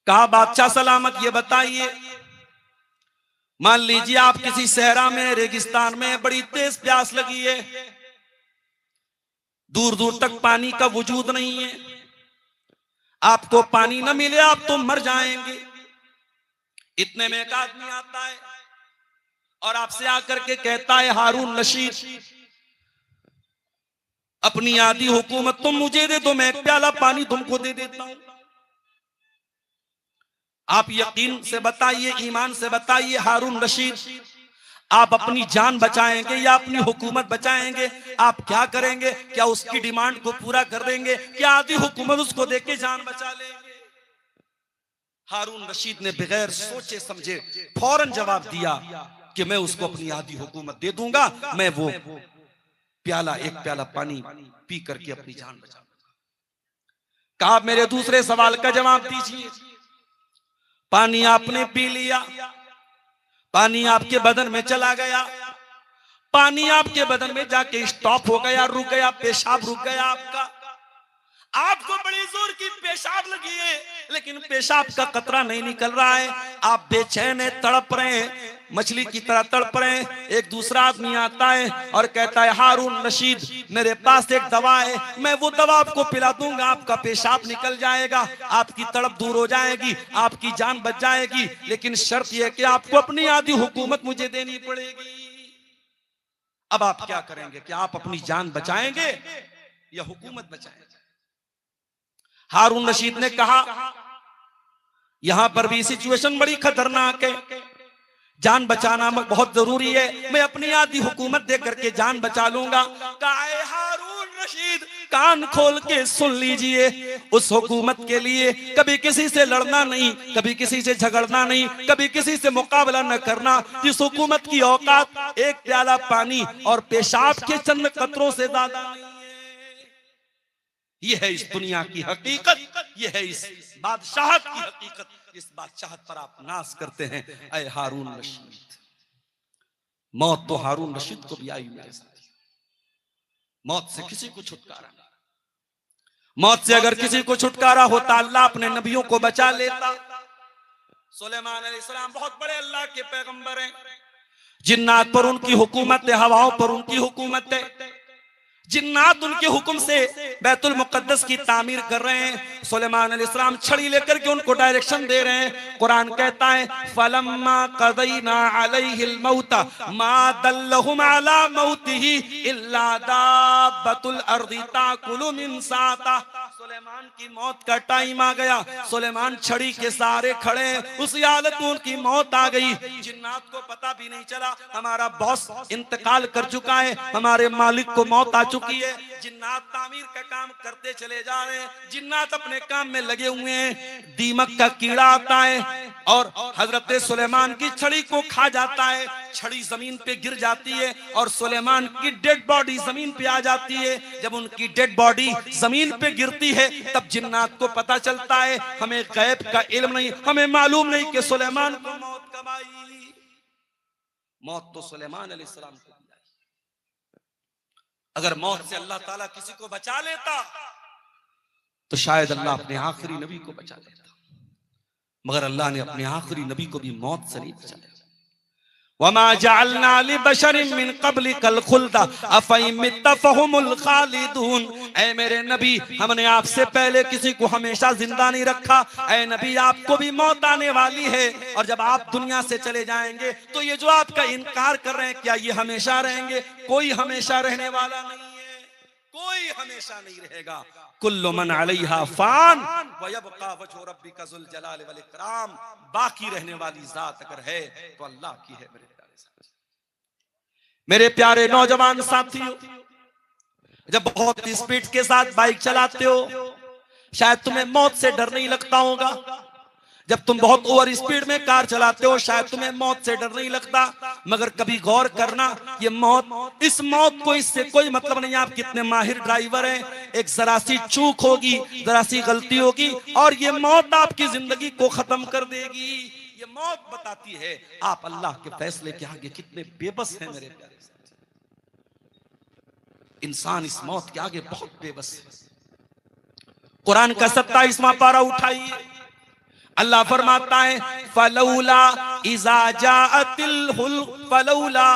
कहा बादशाह सलामत ये बताइए, मान लीजिए आप किसी सहरा में, रेगिस्तान में बड़ी तेज प्यास लगी है, दूर दूर तक पानी का वजूद नहीं है, आपको पानी न मिले आप तो मर जाएंगे। इतने में एक आदमी आता है और आपसे आकर के कहता है हारून रशीद अपनी आधी हुकूमत तुम मुझे दे दो, मैं एक प्याला पानी तुमको दे देता हूं। आप यकीन से बताइए, ईमान से बताइए हारून रशीद आप अपनी जान बचाएंगे या अपनी हुकूमत बचाएंगे? आप क्या करेंगे? क्या उसकी डिमांड को पूरा कर देंगे? क्या आधी हुकूमत उसको देके जान बचा लेंगे? हारून रशीद ने बगैर सोचे समझे फौरन जवाब दिया कि मैं उसको अपनी आधी हुकूमत दे दूंगा, मैं वो प्याला एक प्याला पानी पी करके अपनी जान बचाऊंगा। कहा मेरे दूसरे सवाल का जवाब दीजिए। पानी आपने पी लिया, पानी आपके बदन में चला गया, पानी आपके बदन में जाके स्टॉप हो गया, रुक गया, पेशाब रुक गया आपका, आपको बड़ी जोर की पेशाब लगी है लेकिन पेशाब का कतरा नहीं निकल रहा है, आप बेचैन है, तड़प रहे हैं, मछली की तरह तड़प रहे हैं। एक दूसरा आदमी आता है और कहता है हारून रशीद मेरे पास एक दवा है, मैं वो दवा आपको पिला दूंगा, आपका पेशाब निकल जाएगा, आपकी तड़प दूर हो जाएगी, आपकी जान बच जाएगी, लेकिन शर्त यह कि आपको अपनी आधी हुकूमत मुझे देनी पड़ेगी। अब आप क्या करेंगे? क्या आप अपनी जान बचाएंगे या हुकूमत बचाएंगे? हारून रशीद ने कहा यहां पर भी सिचुएशन बड़ी खतरनाक है, जान बचाना बहुत जरूरी है, मैं अपनी आधी हुकूमत दे करके जान बचा लूंगा। कहा हारून रशीद कान खोल के सुन लीजिए, उस हुकूमत के लिए कभी किसी से लड़ना नहीं, कभी किसी से झगड़ना नहीं, कभी किसी से मुकाबला न करना, जिस हुकूमत की औकात एक प्याला पानी और पेशाब के चंद कतरों से ज्यादा नहीं है। यह है इस दुनिया की हकीकत, यह है इस बादशाहत की हकीकत, इस बादशाहत पर आप नाज करते हैं। ऐ हारून रशीद, मौत तो हारून रशीद को भी आई मेरे साथ, मौत से किसी को छुटकारा नहीं। मौत से अगर किसी को छुटकारा होता, अल्लाह अपने नबियों को बचा लेता। सुलेमान अलैहिस्सलाम बहुत बड़े अल्लाह के पैगंबर हैं। जिन्नात पर उनकी हुकूमत है, हवाओं पर उनकी हुकूमत है। जिन्नात उनके हुक्म से बैतुल मुकद्दस की तामीर कर रहे हैं। सुलेमान अलैहिस्सलाम छड़ी लेकर के उनको डायरेक्शन दे रहे हैं। कुरान कहता है फलम्मा क़दैना अलैहिल मौत मा दल्लहुम अला मौतिही इल्ला दाब्बतुल अर्दि ताकुलु मिन साता। सुलेमान की मौत का टाइम आ गया, सुलेमान छड़ी के सहारे खड़े हैं, उस हालत में उनकी मौत आ गई। जिन्नात को पता भी नहीं चला हमारा बॉस इंतकाल कर चुका है, हमारे मालिक को मौत आ चुकी है। जिन्नात तामीर का काम करते चले जा रहे हैं, जिन्नात अपने काम में लगे हुए हैं। दीमक का कीड़ा आता है और हजरत सुलेमान की छड़ी को खा जाता है। छड़ी जमीन पे गिर जाती है और सुलेमान की डेड बॉडी जमीन पे आ जाती है। जब उनकी डेड बॉडी जमीन पे गिरती है तब जिन्नात को पता चलता है हमें गैब का इल्म नहीं, हमें मालूम नहीं कि सुलेमान को मौत कब आई। मौत तो सुलेमान अलैहिस्सलाम को दी आई। अगर मौत से अल्लाह ताला किसी को बचा लेता तो शायद अल्लाह अपने आखिरी नबी को बचा लेता, मगर अल्लाह ने अपने आखिरी नबी को भी मौत से नहीं बचाया। वमा जअलना लिबशरिन मिन क़ब्लिकल खुल्द अफ़इन मित्ता फ़हुमुल ख़ालिदून। ऐ मेरे नबी, हमने आपसे पहले किसी को हमेशा जिंदा नहीं रखा। ऐ नबी, आपको भी मौत आने वाली है और जब आप दुनिया से चले जाएंगे तो ये जो आपका इनकार कर रहे हैं क्या ये हमेशा रहेंगे? कोई हमेशा रहने वाला नहीं है, कोई हमेशा नहीं रहेगा। कुल्लु मन अलैहा फान व यबका वजहु रब्बिका ज़ुल जलाल वल इकराम। बाकी रहने वाली जात अगर है तो अल्लाह की है। मेरे प्यारे नौजवान साथियों, जब बहुत स्पीड के साथ बाइक चलाते हो शायद तुम्हें मौत से डर नहीं लगता होगा। जब तुम बहुत ओवर स्पीड में कार चलाते हो शायद तुम्हें मौत से डर नहीं लगता, मगर कभी गौर करना ये मौत, इस मौत को इससे कोई मतलब नहीं। आप कितने माहिर ड्राइवर हैं, एक जरा सी चूक होगी, जरा सी गलती होगी और ये मौत आपकी जिंदगी को खत्म कर देगी। ये मौत बताती है आप अल्लाह के फैसले के आगे कितने बेबस हैं। मेरे प्यारे इंसान इस मौत के आगे बहुत बेबस है। कुरान का 27वां पारा उठाइए, अल्लाह फरमाता है फलौला इज़ा जाअतिल फलौला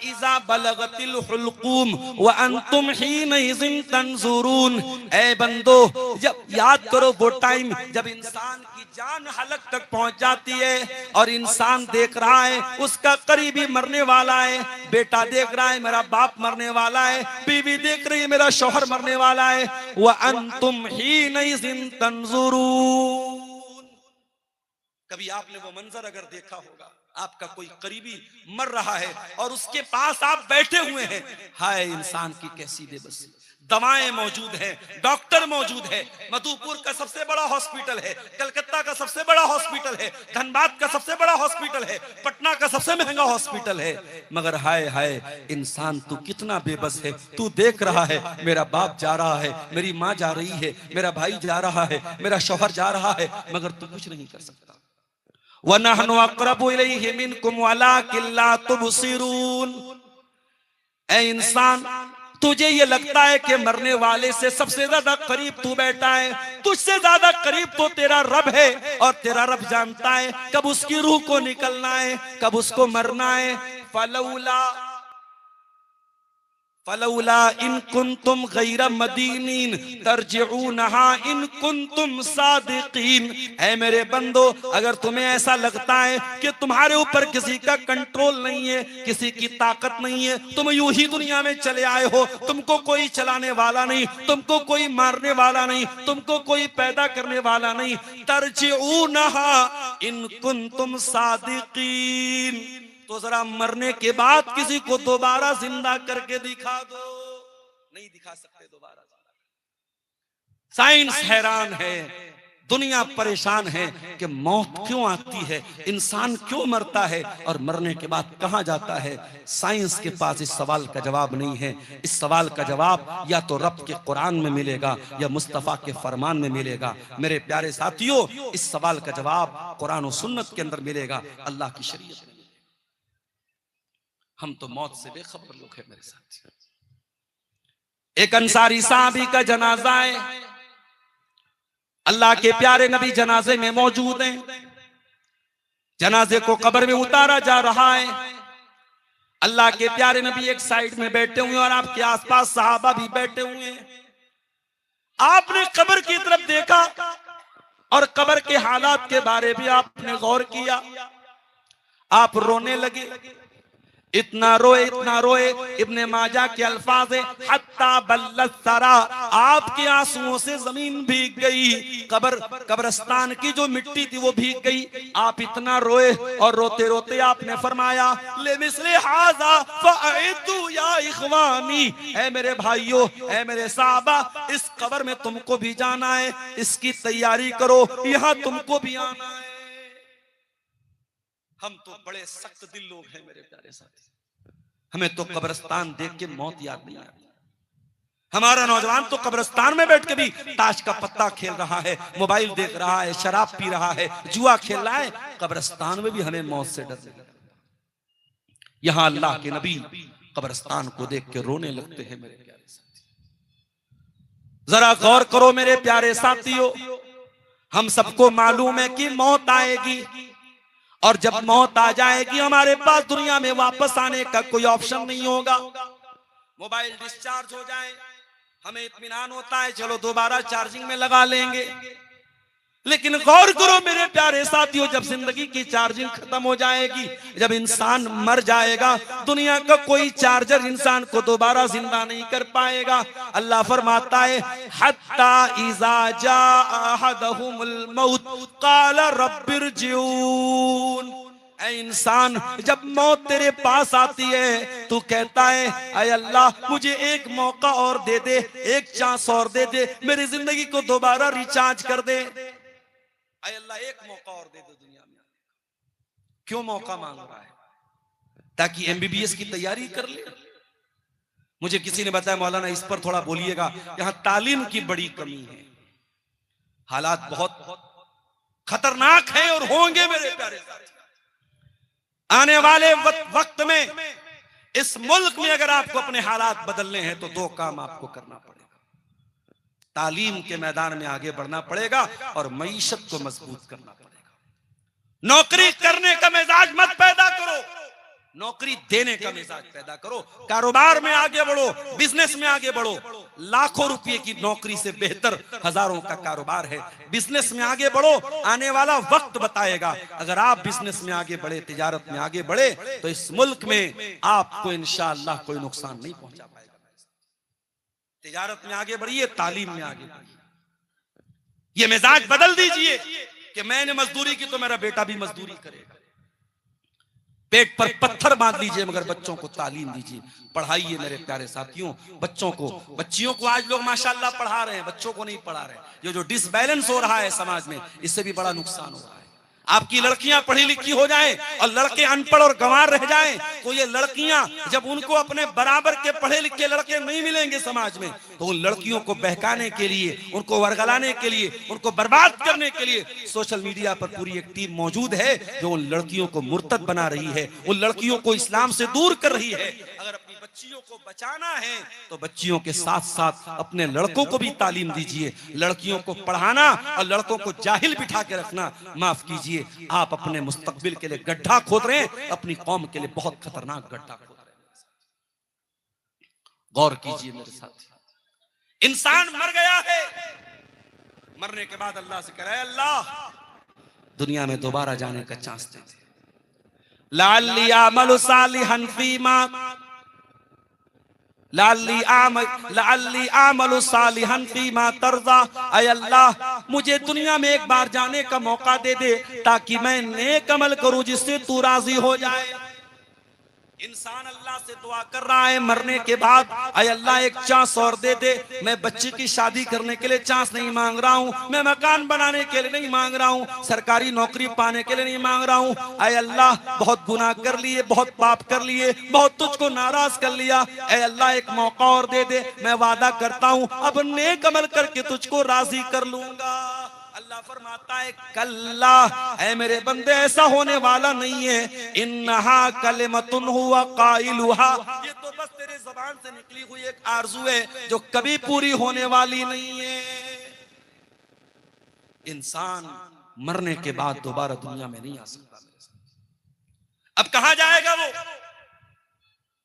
इज़ा बलगतिल हुल्कूम व अंतुम हीनइज़िन तंजुरून। ऐ बंदो, जब याद करो वो टाइम जब इंसान की जान हलक तक पहुंच जाती है और इंसान देख रहा है उसका करीबी मरने वाला है, बेटा देख रहा है मेरा बाप मरने वाला है, बीवी देख रही है मेरा शौहर मरने वाला है। व अंतुम हीनइज़िन तंजुरून। कभी आपने वो मंजर अगर देखा होगा, आपका कोई करीबी मर रहा है और उसके पास आप बैठे हुए हैं, हाय इंसान की कैसी बेबसी। दवाएं मौजूद हैं, डॉक्टर मौजूद है, मधुपुर का सबसे बड़ा हॉस्पिटल है, कलकत्ता का सबसे बड़ा हॉस्पिटल है, धनबाद का सबसे बड़ा हॉस्पिटल है, पटना का सबसे महंगा हॉस्पिटल है, मगर हाय हाय इंसान तू कितना बेबस है। तू देख रहा है मेरा बाप जा रहा है, मेरी माँ जा रही है, मेरा भाई जा रहा है, मेरा शौहर जा रहा है, मगर तू कुछ नहीं कर सकता। वनहनु अक़रबु इलैहि मिनकुम वलाकिन ला तुबसिरून। ऐ इंसान, तुझे ये लगता है कि मरने वाले से सबसे ज्यादा करीब तू बैठा है, तुझसे ज्यादा करीब तो तेरा रब है और तेरा रब जानता है कब उसकी रूह को निकलना है, कब उसको मरना है। फलौला इन कुंतुम गैर मदीनीन तरजिऊनहा इन कुंतुम सादिकीन। ऐ मेरे बंदो, अगर तुम्हें ऐसा लगता है कि तुम्हारे ऊपर किसी का कंट्रोल नहीं है, किसी की ताकत नहीं है, तुम यूं ही दुनिया में चले आए हो, तुमको कोई चलाने वाला नहीं, तुमको कोई मारने वाला नहीं, तुमको कोई पैदा करने वाला नहीं, तरजिऊनहा इन कुंतुम सादिकीन, तो जरा मरने के बाद किसी को दोबारा जिंदा करके दिखा दो। नहीं दिखा सकते दोबारा। साइंस हैरान है, दुनिया परेशान है कि मौत क्यों आती है, इंसान क्यों मरता है और मरने के बाद कहां जाता है। साइंस के पास इस सवाल का जवाब नहीं है। इस सवाल का जवाब या तो रब के कुरान में मिलेगा या मुस्तफा के फरमान में मिलेगा। मेरे प्यारे साथियों, इस सवाल का जवाब कुरान और सुन्नत के अंदर मिलेगा, अल्लाह की शरीयत में। हम तो मौत से बेखबर लोग हैं मेरे साथ। एक अंसारी साहबी का जनाजा है, अल्लाह के प्यारे नबी जनाजे में मौजूद हैं। जनाजे को कब्र में उतारा जा रहा है। अल्लाह के प्यारे नबी एक साइड में बैठे हुए और आपके आसपास सहाबा भी बैठे हुए हैं। आपने कब्र की तरफ देखा और कब्र के हालात के बारे में आपने गौर किया। आप रोने लगे, इतना रोए। इब्ने माजा के अल्फाज है, हत्ता बल्लत सरा, आपके आंसुओं से जमीन भीग गई, कब्रिस्तान की जो मिट्टी थी वो भीग गई। आप इतना रोए और रोते रोते आपने फरमाया, ले मिसले हाजा फअइदु या इखवानी, ऐ मेरे भाइयों, ऐ मेरे साहबा, इस कब्र में तुमको भी जाना है, इसकी तैयारी करो, यहां तुमको भी आना है। हम तो बड़े सख्त दिल लोग हैं मेरे प्यारे साथी, हमें तो कब्रिस्तान देख के मौत याद नहीं आती। हमारा नौजवान तो कब्रिस्तान में बैठ के भी ताश का पत्ता खेल रहा है, मोबाइल देख रहा है, शराब पी रहा है, जुआ खेल रहा है। कब्रिस्तान में भी हमें मौत से डर लगता है। यहां अल्लाह के नबी कब्रिस्तान को देख के रोने लगते हैं मेरे प्यारे साथी। जरा गौर करो मेरे प्यारे साथियों, हम सबको मालूम है कि मौत आएगी और जब मौत आ जाएगी हमारे पास दुनिया में वापस आने का कोई ऑप्शन नहीं होगा। मोबाइल डिस्चार्ज हो जाए, हमें इत्मीनान होता है चलो दोबारा चार्जिंग में लगा लेंगे, लेकिन गौर करो मेरे प्यारे साथियों, जब जिंदगी की चार्जिंग खत्म हो जाएगी, जब इंसान मर जाएगा, दुनिया का कोई चार्जर इंसान को दोबारा जिंदा नहीं कर पाएगा। अल्लाह फरमाता है, हत्ता इज़ा जाअ अहदहुमुल मौत क़ाल रब्बिरजिऊन, ऐ इंसान, जब मौत तेरे पास आती है तू कहता है, ऐ अल्लाह मुझे एक मौका और दे दे, एक चांस और दे दे, मेरी जिंदगी को दोबारा रिचार्ज कर दे। अल्लाह एक मौका और दे दो दुनिया में। क्यों मौका मांग रहा है? ताकि एमबीबीएस की तैयारी कर ले। मुझे किसी ने बताया, मौलाना इस पर थोड़ा बोलिएगा, यहां तालीम की बड़ी कमी है, हालात बहुत खतरनाक हैं और होंगे मेरे प्यारे साथी। आने वाले वक्त में इस मुल्क में अगर आपको अपने हालात बदलने हैं तो दो काम आपको करना पड़ेगा। तालीम के मैदान में आगे बढ़ना पड़ेगा और मईशत को मजबूत करना पड़ेगा। नौकरी करने का मिजाज मत पैदा करो, नौकरी देने का मिजाज पैदा करो। कारोबार में आगे बढ़ो, बिजनेस में आगे बढ़ो। लाखों रुपए की नौकरी से बेहतर हजारों का कारोबार है। बिजनेस में आगे बढ़ो, आने वाला वक्त बताएगा। अगर आप बिजनेस में आगे बढ़े, तिजारत में आगे बढ़े, तो इस मुल्क में आपको इंशाअल्लाह कोई नुकसान नहीं पहुंचा पाएगा। तिजारत में आगे बढ़िए, तालीम में आगे बढ़िए। ये मिजाज बदल दीजिए कि मैंने मजदूरी की तो मेरा बेटा भी मजदूरी करेगा। पेट पर पत्थर बांध लीजिए मगर बच्चों को तालीम दीजिए, पढ़ाइए मेरे प्यारे साथियों। बच्चों को, बच्चियों को आज लोग माशाअल्लाह पढ़ा रहे हैं, बच्चों को नहीं पढ़ा रहे। ये जो डिसबैलेंस हो रहा है समाज में, इससे भी बड़ा नुकसान हो रहा है। आपकी लड़कियां पढ़ी लिखी हो जाएं और लड़के अनपढ़ और गंवार रह जाएं, तो ये लड़कियां जब उनको अपने बराबर के पढ़े लिखे लड़के नहीं मिलेंगे समाज में, तो उन लड़कियों को बहकाने के लिए, उनको वर्गलाने के लिए, उनको बर्बाद करने के लिए सोशल मीडिया पर पूरी एक टीम मौजूद है जो उन लड़कियों को मुर्तद बना रही है, उन लड़कियों को इस्लाम से दूर कर रही है। अगर अपनी बच्चियों को बचाना है तो बच्चियों के साथ साथ अपने लड़कों को भी तालीम दीजिए। लड़कियों को पढ़ाना और लड़कों को जाहिल बिठा के रखना, माफ कीजिए, आप अपने मुस्तकबिल के लिए गड्ढा खोद रहे हैं, अपनी कौम के लिए बहुत खतरनाक गड्ढा खोद रहे हैं। गौर कीजिए मेरे साथ, इंसान मर गया है, मरने के बाद अल्लाह से कह रहा है, अल्लाह दुनिया में दोबारा जाने का चांस दे दे। लाल्ली आमलु सालिहन फीमा, लाल्ली आमलु सालिहन फीमा तर्जा, ऐ अल्लाह मुझे दुनिया में एक बार जाने का मौका दे दे ताकि मैं नेक अमल करूं जिससे तू राजी हो जाए। इंसान अल्लाह से दुआ कर रहा है मरने के बाद, ऐ अल्लाह एक चांस और दे दे। मैं बच्चे की शादी करने के लिए चांस नहीं मांग रहा हूँ, मैं मकान बनाने के लिए नहीं मांग रहा हूँ, सरकारी नौकरी पाने के लिए नहीं मांग रहा हूँ। ऐ अल्लाह बहुत गुनाह कर लिए, बहुत पाप कर लिए, बहुत तुझको नाराज कर लिया, ऐ अल्लाह एक मौका और दे दे। मैं वादा करता हूँ अब नेक अमल करके तुझको राजी कर लूंगा। अल्लाह फरमाता है, कल्ला, ऐ मेरे बंदे ऐसा होने वाला नहीं है। इन्नहा कलिमतुन हुवा काइलुहा, ये तो बस तेरे जुबान से निकली हुई एक आरज़ू है जो कभी पूरी होने वाली नहीं है। इंसान मरने के बाद दोबारा दुनिया में नहीं आ सकता। अब कहां जाएगा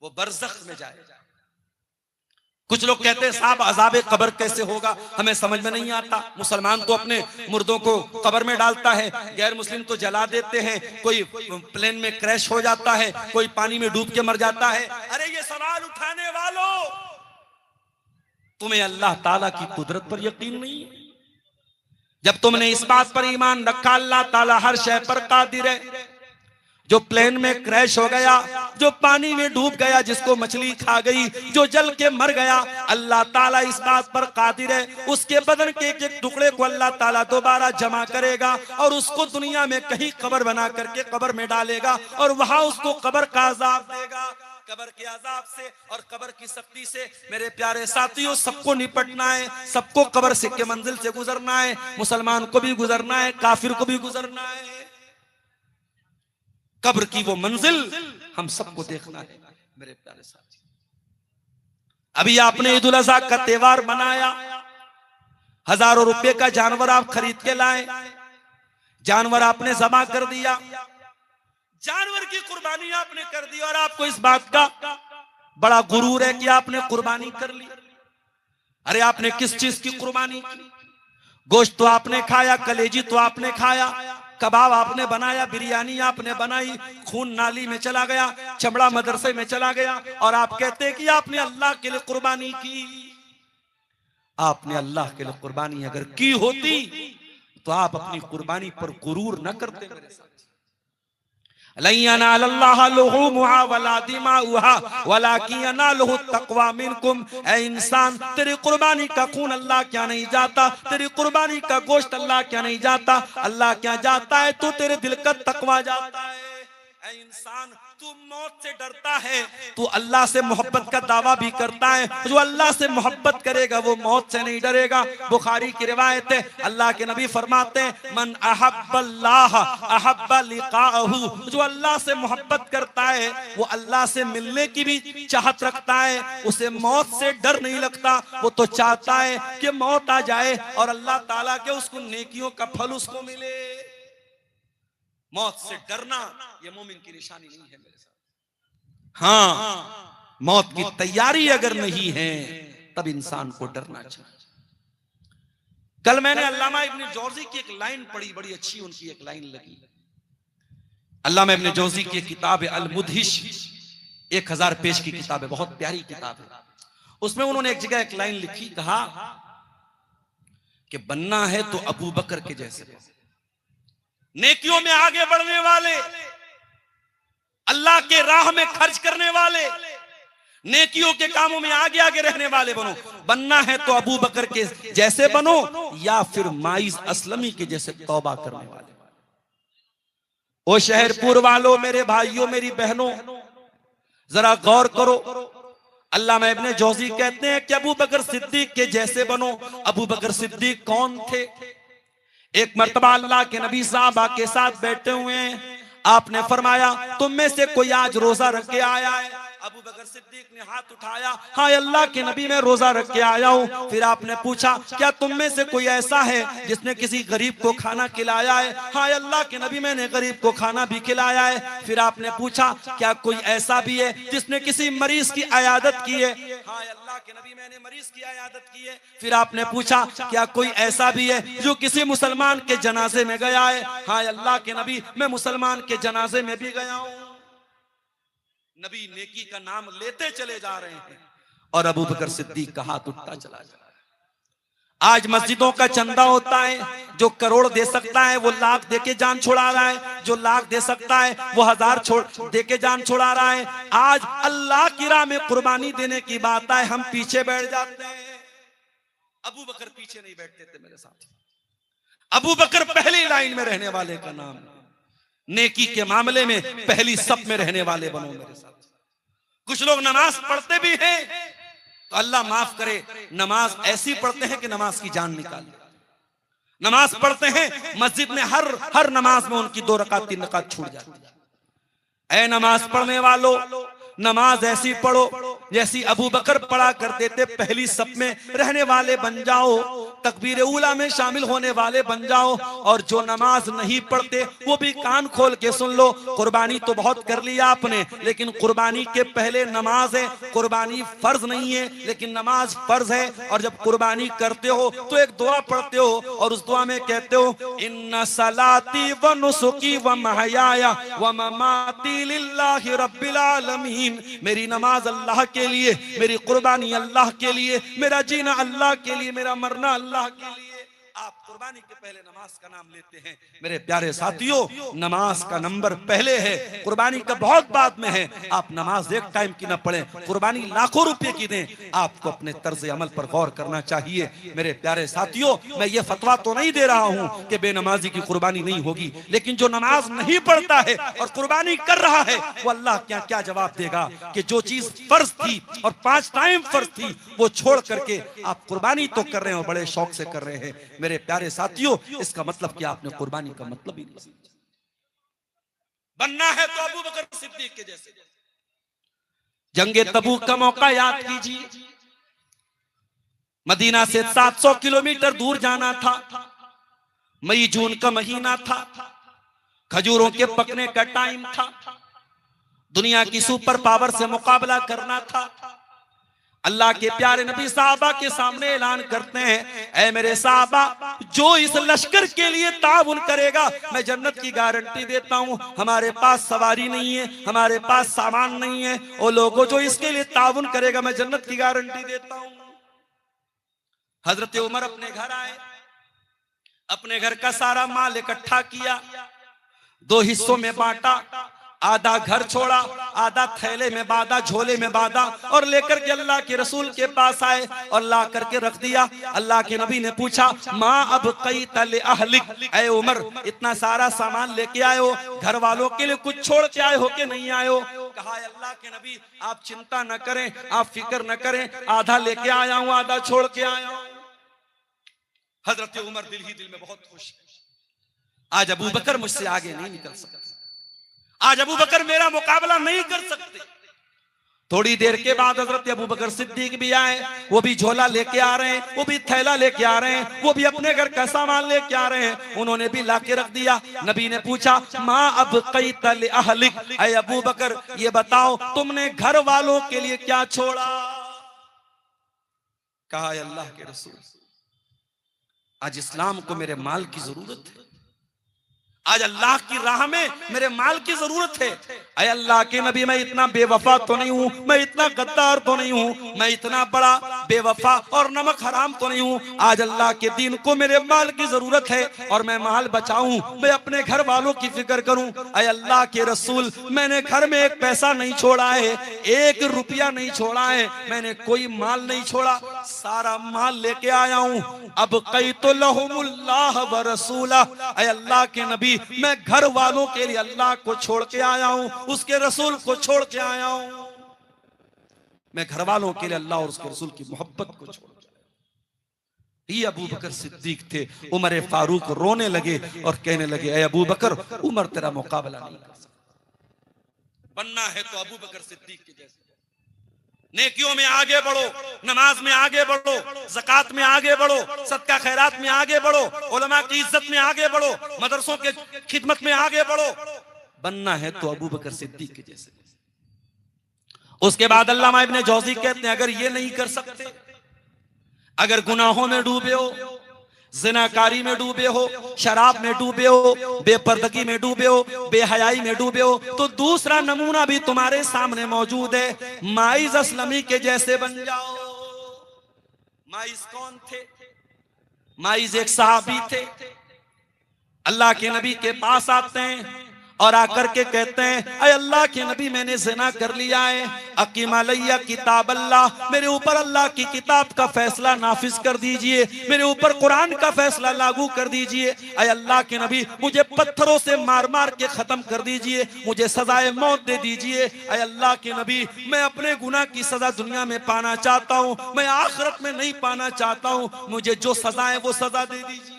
वो बरज़ख में जाएगा। कुछ लोग कहते हैं साहब अज़ाबे कब्र कैसे होगा, हमें समझ में नहीं आता। मुसलमान तो अपने मुर्दों को कब्र में डालता है, गैर मुस्लिम तो जला देते हैं, कोई प्लेन में क्रैश हो जाता है, कोई पानी में डूब के मर जाता है। अरे ये सवाल उठाने वालों, तुम्हें अल्लाह ताला की कुदरत पर यकीन नहीं है? जब तुमने इस बात पर ईमान रखा अल्लाह ताला हर शय पर कादिर है, जो प्लेन में क्रैश हो गया, जो पानी में डूब गया, जिसको मछली खा गई, जो जल के मर गया, अल्लाह ताला इस बात पर कादिर है उसके बदन के एक एक टुकड़े को अल्लाह ताला दोबारा जमा करेगा और उसको दुनिया में कहीं कब्र बना करके कब्र में डालेगा और वहां उसको कब्र का अजाब देगा। कब्र के अजाब से और कब्र की सख्ती से मेरे प्यारे साथियों सबको निपटना है, सबको कब्र से के मंजिल से गुजरना है। मुसलमान को भी गुजरना है, काफिर को भी गुजरना है। कब्र की वो मंजिल हम सबको देखना है मेरे प्यारे साथी। अभी आपने ईद उल अज़हा का त्योहार मनाया, हजारों रुपए का जानवर आप खरीद के लाए, जानवर आपने ज़बा कर दिया, जानवर की कुर्बानी आपने कर दी और आपको इस बात का बड़ा गुरूर है कि आपने कुर्बानी कर ली। अरे आपने किस चीज की कुर्बानी की? गोश्त तो आपने खाया, कलेजी तो आपने खाया, कबाब आपने बनाया, बिरयानी आपने बनाई, खून नाली में चला गया, चमड़ा मदरसे में चला गया और आप कहते हैं कि आपने अल्लाह के लिए कुर्बानी की। आपने अल्लाह के लिए कुर्बानी अगर की होती तो आप अपनी कुर्बानी पर गुरूर न करते मेरे साथ। इंसान तेरी कुर्बानी का खून अल्लाह क्या नहीं जाता, तेरी कुर्बानी का गोश्त अल्लाह क्या नहीं जाता, अल्लाह क्या जाता है तो तेरे दिल का तकवा जाता है। इंसान तू मौत से डरता है, तू अल्लाह से मोहब्बत का दावा भी करता है, जो अल्लाह से मोहब्बत करेगा वो मौत से नहीं डरेगा। बुखारी की रिवायत है, अल्लाह के नबी फरमाते हैं मन अहब्बल्लाह अहब्बा लिकाअहू, जो अल्लाह से मोहब्बत करता है वो अल्लाह से मिलने की भी चाहत रखता है, उसे मौत से डर नहीं लगता। वो तो चाहता है कि मौत आ जाए और अल्लाह ताला के उसको नेकियों का फल उसको मिले। मौत से डरना ये मोमिन की निशानी नहीं है मेरे साथ। हाँ, मौत की तैयारी अगर नहीं है तब इंसान को डरना चाहिए। कल मैंने अल्लामा इब्न जौज़ी की एक लाइन पढ़ी, बड़ी अच्छी उनकी एक लाइन लगी। अल्लामा इब्न जौज़ी की किताब है अल मुदहिश, 1000 पेज की किताब है, बहुत प्यारी किताब है। उसमें उन्होंने एक जगह एक लाइन लिखी, कहा कि बनना है तो अबू बकर के जैसे, नेकियों में आगे बढ़ने वाले, अल्लाह के राह में खर्च करने वाले, नेकियों के कामों में आगे आगे रहने वाले बनो। बनना है तो अबू बकर के जैसे बनो या फिर माइज असलमी के जैसे तौबा करने वाले। ओ शहरपुर वालों, मेरे भाइयों, मेरी बहनों, जरा गौर करो। अल्लामा इब्न जौज़ी कहते हैं कि अबू बकर सिद्दीक के जैसे बनो। अबू बकर सिद्दीक कौन थे? एक मर्तबा अल्लाह के नबी साहबा के साथ बैठे हुए हैं, आपने फरमाया तुम में से कोई आज रोजा रख के आया है? अबू बकर सिद्दीक ने हाथ उठाया, हाँ अल्लाह के नबी मैं रोजा रख के आया हूँ। फिर आपने पूछा क्या तुम में से कोई ऐसा है जिसने किसी गरीब को खाना खिलाया है? हाँ अल्लाह के नबी मैंने गरीब को खाना भी खिलाया है। फिर आपने पूछा क्या कोई ऐसा भी है जिसने किसी मरीज की अयादत की है? हाँ अल्लाह के नबी मैंने मरीज की अयादत की है। फिर आपने पूछा क्या कोई ऐसा भी है जो किसी मुसलमान के जनाजे में गया है? हाँ अल्लाह के नबी मैं मुसलमान के जनाजे में भी गया हूँ। नबी नेकी का नाम लेते चले जा रहे हैं और अबू बकर सिद्दीक का हाथ उठता चला जा रहा है। आज मस्जिदों का चंदा होता है, जो करोड़ दे सकता है वो लाख देके जान छुड़ा रहा है, जो लाख दे सकता है वो 1000 देके जान छुड़ा रहा है। आज अल्लाह की राह में कुर्बानी देने की बात है, हम पीछे बैठ जाते हैं। अबू बकर पीछे नहीं बैठते थे मेरे साथ। अबू बकर पहली लाइन में रहने वाले का नाम, नेकी के मामले में पहली सब में रहने वाले बनो मेरे साथ। कुछ लोग नमाज पढ़ते भी हैं तो अल्लाह माफ करे, नमाज ऐसी पढ़ते हैं कि नमाज की जान निकाल। नमाज पढ़ते हैं मस्जिद में हर नमाज में उनकी 2 रकात 3 रकात छूट जाती है। ऐ नमाज पढ़ने वालों, नमाज ऐसी पढ़ो जैसी अबू बकर पढ़ा करते थे, पहली सफ में रहने वाले बन जाओ, तकबीर उला में शामिल होने वाले बन जाओ। और जो नमाज नहीं पढ़ते वो भी कान खोल के सुन लो। कुर्बानी तो बहुत कर लिया आपने, लेकिन कुर्बानी के पहले नमाज है। कुर्बानी फर्ज नहीं है, लेकिन नमाज फर्ज है। और जब कुर्बानी करते हो तो एक दुआ पढ़ते हो, और उस दुआ में कहते हो इन्ना सलाती व नुसुकी व महयाया व ममाती लिल्लाहि रब्बिल आलमीन। मेरी नमाज अल्लाह के लिए, मेरी कुर्बानी अल्लाह के लिए, मेरा जीना अल्लाह के लिए, मेरा मरना अल्लाह के लिए। आप कुर्बानी के पहले नमाज का नाम लेते हैं। मेरे प्यारे साथियों, नमाज का नंबर पहले है, कुर्बानी का बहुत बाद में है। आप नमाज एक टाइम की ना पढ़ें, कुर्बानी लाखों रुपए की दें। आपको अपने तर्ज अमल पर गौर करना चाहिए। मेरे प्यारे साथियों, मैं ये फतवा तो नहीं दे रहा हूं कि बेनमाजी की कुर्बानी नहीं होगी, लेकिन जो नमाज नहीं पढ़ता है और कुर्बानी कर रहा है, वो अल्लाह क्या क्या जवाब देगा कि जो चीज फर्ज थी और 5 टाइम फर्ज थी वो छोड़ करके आप कुर्बानी तो कर रहे हो, बड़े शौक से कर रहे हैं। मेरे प्यारे साथियों, इसका मतलब कि आपने कुर्बानी का मतलब ही नहीं समझा। बनना है तो अबू बकर सिद्दीक के जैसे। जंगे तबूक का मौका याद कीजिए। मदीना से 700 किलोमीटर दूर जाना था। मई जून का महीना था, खजूरों के पकने का टाइम था। दुनिया की सुपर पावर से मुकाबला करना था। अल्लाह के प्यारे नबी साहबा के सामने ऐलान करते हैं, ऐ मेरे साहबा, जो इस लश्कर के लिए ताउन करेगा, मैं जन्नत की गारंटी देता हूं। हमारे पास सवारी नहीं है, हमारे पास सामान नहीं है, वो लोगों जो इसके लिए ताउन करेगा, मैं जन्नत की गारंटी देता हूं। हजरत उमर अपने घर आए, अपने घर का सारा माल इकट्ठा किया, 2 हिस्सों में बांटा। आधा घर छोड़ा, आधा थैले में बांधा, झोले में बांधा, और लेकर के अल्लाह के रसूल के पास आए और ला करके रख दिया। अल्लाह के नबी ने पूछा, माँ अब कई तले अहलिक, ऐ उमर, इतना सारा सामान लेके आए हो, घर वालों के लिए कुछ छोड़ के आए हो कि नहीं आए हो? कहा, अल्लाह के नबी आप चिंता न करें, आप फिक्र न करें, आधा लेके आया हूं, आधा छोड़ के आया हूं। हजरत उमर दिल ही दिल में बहुत खुश, आज अबू बकर मुझसे आगे नहीं निकल सकता, आज अबू बकर मेरा मुकाबला नहीं कर सकते। थोड़ी देर के बाद हजरत अबू बकर सिद्दीक भी आए, वो भी झोला लेके आ रहे हैं, वो भी थैला लेके आ रहे हैं, वो भी अपने घर का सामान लेके आ रहे हैं। उन्होंने भी लाके रख दिया। नबी ने पूछा, माँ अब कई तल अहलिक, ऐ अबू बकर ये बताओ तुमने घर वालों के लिए क्या छोड़ा? कहा, अल्लाह के रसूल, आज इस्लाम को मेरे माल की जरूरत है, आज अल्लाह की राह में मेरे माल की जरूरत है। अय अल्लाह के नबी, मैं इतना बेवफा तो नहीं हूं, मैं इतना गद्दार तो नहीं हूं, मैं इतना बड़ा बेवफा और नमक हराम तो नहीं हूं। आज अल्लाह के दीन को मेरे माल की जरूरत है और मैं माल बचाऊं, मैं अपने घर वालों की फिक्र करूं। अय अल्लाह के रसूल, मैंने घर में एक पैसा नहीं छोड़ा है, 1 रुपया नहीं छोड़ा है, मैंने कोई माल नहीं छोड़ा, सारा माल लेके आया हूं। अब कई तो लहुमुल्लाह व रसूला, अय अल्लाह के नबी, मैं घर वालों के लिए अल्लाह को छोड़ के आया हूं, उसके रसूल को छोड़ के आया हूं। मैं घर वालों के लिए अल्लाह और उसके रसूल की मोहब्बत को छोड़ के आया। ये अबू बकर सिद्दीक थे। उमर फारूक रोने लगे और कहने लगे, ऐ अबू बकर, उमर तेरा मुकाबला नहीं कर सकता। बनना है तो अबू बकर सिद्दीक के जैसे। नेकियों में आगे बढ़ो, नमाज में आगे बढ़ो, ज़कात में आगे बढ़ो, सदका खैरात में आगे बढ़ो, उलमा की इज्जत में आगे बढ़ो, मदरसों के खिदमत में आगे बढ़ो। बनना है तो अबू बकर सिद्दीक के जैसे। उसके बाद अल्लामा इब्ने जौज़ी कहते हैं, अगर ये नहीं कर सकते, अगर गुनाहों में डूबे हो, ज़िनाकारी में डूबे हो, शराब में डूबे हो, बेपर्दगी में डूबे हो, बेहयाई में डूबे हो, तो दूसरा नमूना भी तुम्हारे सामने मौजूद है, माइज असलमी के जैसे बन जाओ। माइज कौन थे? माइज एक सहाबी थे। अल्लाह के नबी के पास आते हैं और आकर के कहते हैं, अय अल्लाह के नबी, मैंने ज़िना कर लिया है, अकीम अलैया किताब अल्लाह, मेरे ऊपर अल्लाह की किताब का फैसला नाफिज कर दीजिए, मेरे ऊपर कुरान का फैसला लागू कर दीजिए। अय अल्लाह के नबी, मुझे पत्थरों से मार मार के खत्म कर दीजिए, मुझे सजाए मौत दे दीजिए। अय अल्लाह के नबी, मैं अपने गुनाह की सजा दुनिया में पाना चाहता हूँ, मैं आखिरत में नहीं पाना चाहता हूँ, मुझे जो सजा है वो सजा दे दीजिए।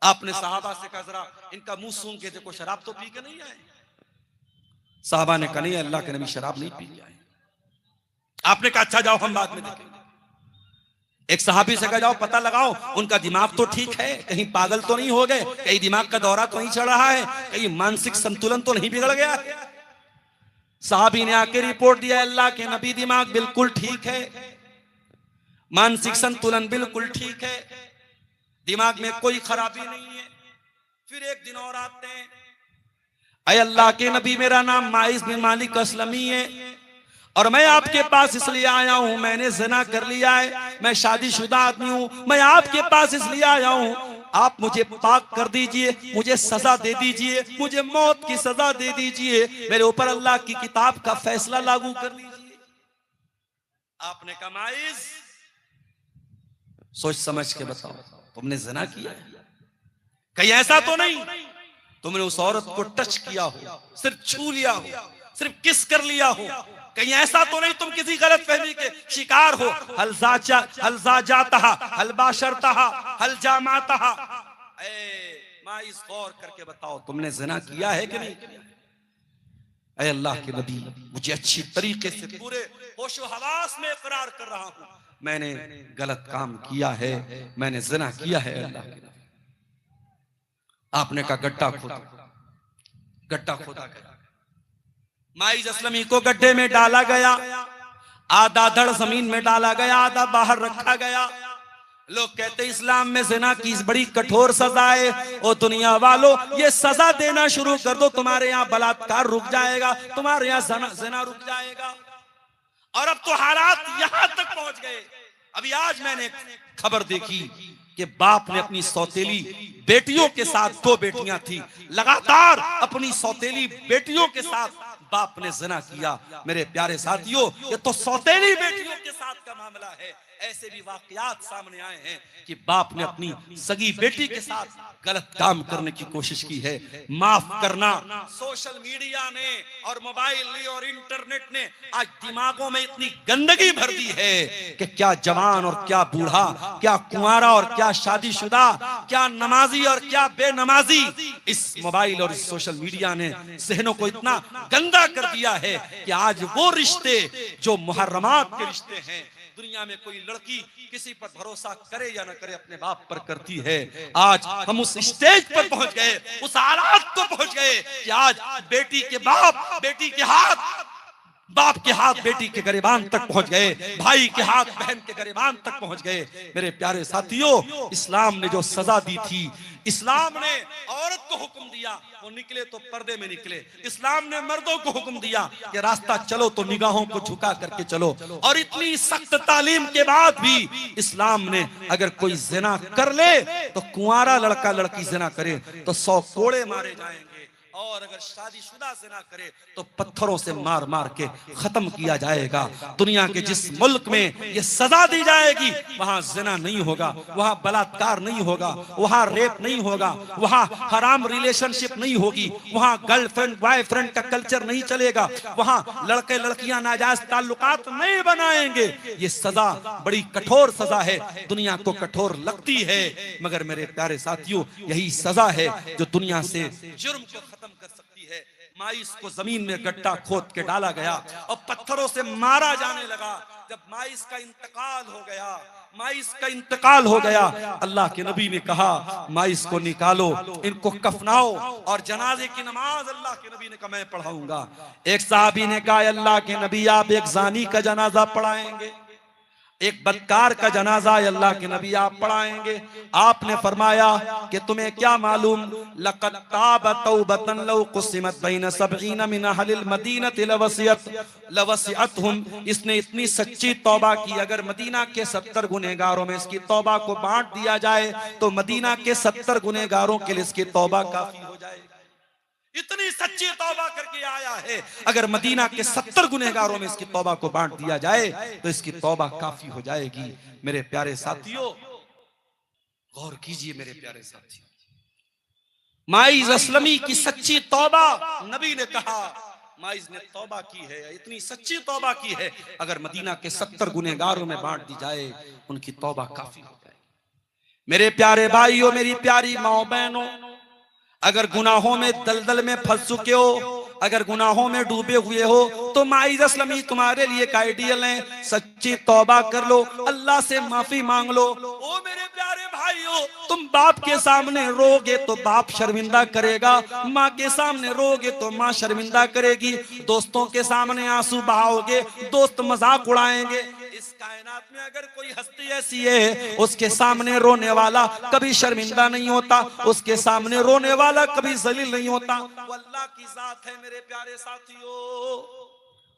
आपने साहबा से कहा, जरा इनका मुंह सूंघ के देखो, शराब तो पी के नहीं आए? साहबा ने कहा, नहीं अल्लाह के नबी, शराब नहीं पी आए। आपने कहा अच्छा जाओ हम बाद में देखेंगे। एक सहाबी से कहा जाओ पता लगाओ उनका दिमाग तो ठीक है, कहीं पागल तो नहीं हो गए, कहीं दिमाग का दौरा तो नहीं चढ़ रहा है, कहीं मानसिक संतुलन तो नहीं बिगड़ गया है। सहाबी ने आके रिपोर्ट दिया अल्लाह के नबी दिमाग बिल्कुल ठीक है, मानसिक संतुलन बिल्कुल ठीक है, दिमाग में कोई खराबी नहीं है। फिर एक दिन और आते हैं, अय अल्लाह के नबी मेरा नाम माइस बिन मालिक असलमी है और मैं आपके पास इसलिए आया हूं, मैंने ज़िना कर लिया है, मैं शादीशुदा आदमी हूं, मैं आपके पास इसलिए आया हूं, आप मुझे पाक कर दीजिए, मुझे सजा दे दीजिए, मुझे मौत की सजा दे दीजिए, मेरे ऊपर अल्लाह की किताब का फैसला लागू कर दीजिए। आपने कहा माइस सोच समझ के बताओ तुमने ज़िना किया है? कहीं ऐसा तो नहीं तुमने उस औरत को टच किया हो, सिर्फ छू लिया हो, सिर्फ किस कर लिया हो? कहीं ऐसा तो नहीं तुम किसी गलत फहमी के शिकार हो? हल जाता हल बाशरता हल जामाता। माइस गौर करके बताओ तुमने ज़िना किया है कि नहीं किया? ऐ अल्लाह के नबी मुझे अच्छी तरीके से पूरे होशो हवास में इकरार कर रहा हूं मैंने गलत काम किया है, मैंने ज़िना किया है। अल्लाह के नबी आपने कहा गड्ढा खोदा, गड्ढा खोदा गया, माइस असलमी को गड्ढे में डाला गया, आधा धड़ जमीन में डाला गया, आधा बाहर रखा गया। लोग कहते इस्लाम में ज़िना की बड़ी कठोर सजा है, ओ दुनिया वालों ये सजा देना शुरू कर दो, तुम्हारे यहाँ बलात्कार रुक जाएगा, तुम्हारे यहाँ ज़िना रुक जाएगा। और अब तो हालात यहां तक पहुंच गए। अभी आज मैंने खबर देखी कि बाप ने अपनी सौतेली बेटियों के साथ, दो बेटियां थी, लगातार अपनी सौतेली बेटियों के साथ बाप ने ज़िना किया। मेरे प्यारे साथियों ये तो सौतेली बेटियों के साथ का मामला है। ऐसे भी वाकयात सामने आए हैं कि बाप ने अपनी सगी बेटी के साथ गलत काम करने की कोशिश की है। माफ करना, सोशल मीडिया ने और मोबाइल ने और इंटरनेट ने आज दिमागों में इतनी गंदगी भर दी है कि क्या जवान और क्या बूढ़ा, क्या कुंवारा और क्या शादीशुदा, क्या नमाजी और क्या बेनमाजी, इस मोबाइल और इस सोशल मीडिया ने ज़हनों को इतना गंदा कर दिया है कि आज वो रिश्ते जो मुहर्रमात के रिश्ते हैं, दुनिया में कोई लड़की किसी पर भरोसा करे या न करे अपने बाप पर करती है। आज हम उस स्टेज पर पहुंच गए, उस हालात को पहुंच गए कि आज बेटी के बाप बेटी के हाथ, बाप के हाथ बेटी के गिरेबान तक पहुंच गए, भाई के हाथ बहन के गिरेबान तक पहुंच गए। मेरे प्यारे साथियों इस्लाम ने जो सजा दी थी, इस्लाम ने औरत को हुक्म दिया वो निकले तो पर्दे में निकले, इस्लाम ने मर्दों को हुक्म दिया कि रास्ता चलो तो निगाहों को झुका करके चलो। और इतनी सख्त तालीम के बाद भी इस्लाम ने अगर कोई ज़िना कर ले तो कुंवारा लड़का लड़की ज़िना करे तो 100 कोड़े मारे जाएंगे, और अगर शादीशुदा ज़िना करे तो पत्थरों से मार मार के खत्म किया जाएगा। दुनिया के जिस मुल्क में ये सजा दी जाएगी वहां ज़िना नहीं होगा, वहां बलात्कार नहीं होगा, वहां रेप नहीं होगा, वहां हराम रिलेशनशिप नहीं होगी, वहां गर्लफ्रेंड बॉयफ्रेंड का कल्चर नहीं चलेगा, वहां लड़के लड़कियां नाजायज ताल्लुकात नहीं बनाएंगे। ये सजा बड़ी कठोर सजा है, दुनिया को कठोर लगती है, मगर मेरे प्यारे साथियों यही सजा है जो दुनिया से जुर्म को खत्म कर सकती है। माइस को जमीन में गड्ढा खोद के डाला गया और पत्थरों से मारा जाने लगा। जब माइस का इंतकाल हो गया, माइस का इंतकाल हो गया, अल्लाह के नबी ने कहा माइस को निकालो, इनको कफनाओ और जनाजे की नमाज अल्लाह के नबी ने कहा मैं पढ़ाऊंगा। एक साहबी ने कहा अल्लाह के नबी आप एक जानी का जनाजा पढ़ाएंगे, एक बदकार का जनाजा अल्लाह के नबी आप पढ़ाएंगे। आपने फरमाया कि तुम्हें क्या मालूम, लक़द ताब तौबतन लौ क़ुसिमत बैन सबईन मिन अहलिल मदीनति लवसिअतहुम, इसने इतनी सच्ची तौबा की अगर मदीना के 70 गुनहगारों में इसकी तौबा को बांट दिया जाए तो मदीना के 70 गुनहगारों के लिए इसकी तौबा काफी हो जाएगी। इतनी सच्ची तौबा करके आया है, अगर मदीना के 70 गुनहगारों में इसकी तौबा को बांट दिया जाए तो इसकी तौबा काफी हो जाएगी। मेरे प्यारे साथियों गौर कीजिए, मेरे प्यारे साथियों माइस असलमी की सच्ची तौबा, नबी ने कहा माइस ने तौबा की है, इतनी सच्ची तौबा की है, अगर मदीना के 70 गुनहगारों में बांट दी जाए उनकी तौबा काफी हो जाएगी। मेरे प्यारे भाइयों, मेरी प्यारी माओ बहनों, अगर गुनाहों में दलदल में फंस चुके हो, अगर गुनाहों में डूबे हुए हो तो माइज असलमी तुम्हारे लिए एक आइडियल है। सच्ची तौबा कर लो, अल्लाह से माफी मांग लो। ओ मेरे प्यारे भाइयों, तुम बाप के सामने रोगे तो बाप शर्मिंदा करेगा, माँ के सामने रोगे तो माँ शर्मिंदा करेगी, दोस्तों के सामने आंसू बहाओगे, दोस्त मजाक उड़ाएंगे। इस कायनात में अगर कोई हस्ती ऐसी है उसके सामने रोने वाला कभी शर्मिंदा नहीं होता, उसके सामने रोने वाला कभी जलील नहीं होता। वो अल्लाह की जात है मेरे प्यारे साथियों।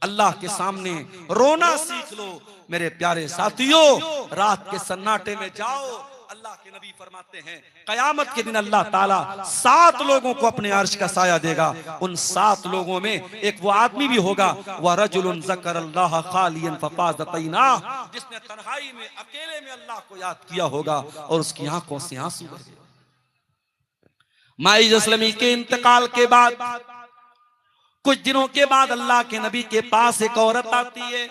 अल्लाह के सामने रोना सीख लो मेरे प्यारे साथियों। रात के सन्नाटे में जाओ। अल्लाह के नबी फरमाते हैं कयामत के दिन अल्लाह ताला 7 लोगों को अपने अर्श का साया देगा। उन 7 लोगों में एक वो आदमी भी होगा, वह रजुलुन ज़करल्लाह खालियन फफाज़त ऐनाह, जिसने तन्हाई में अकेले में अल्लाह को याद किया होगा और उसकी आंखों से आंसू बहे। माइज असलमी के इंतकाल के बाद कुछ दिनों के बाद अल्लाह के नबी के पास एक औरत आती है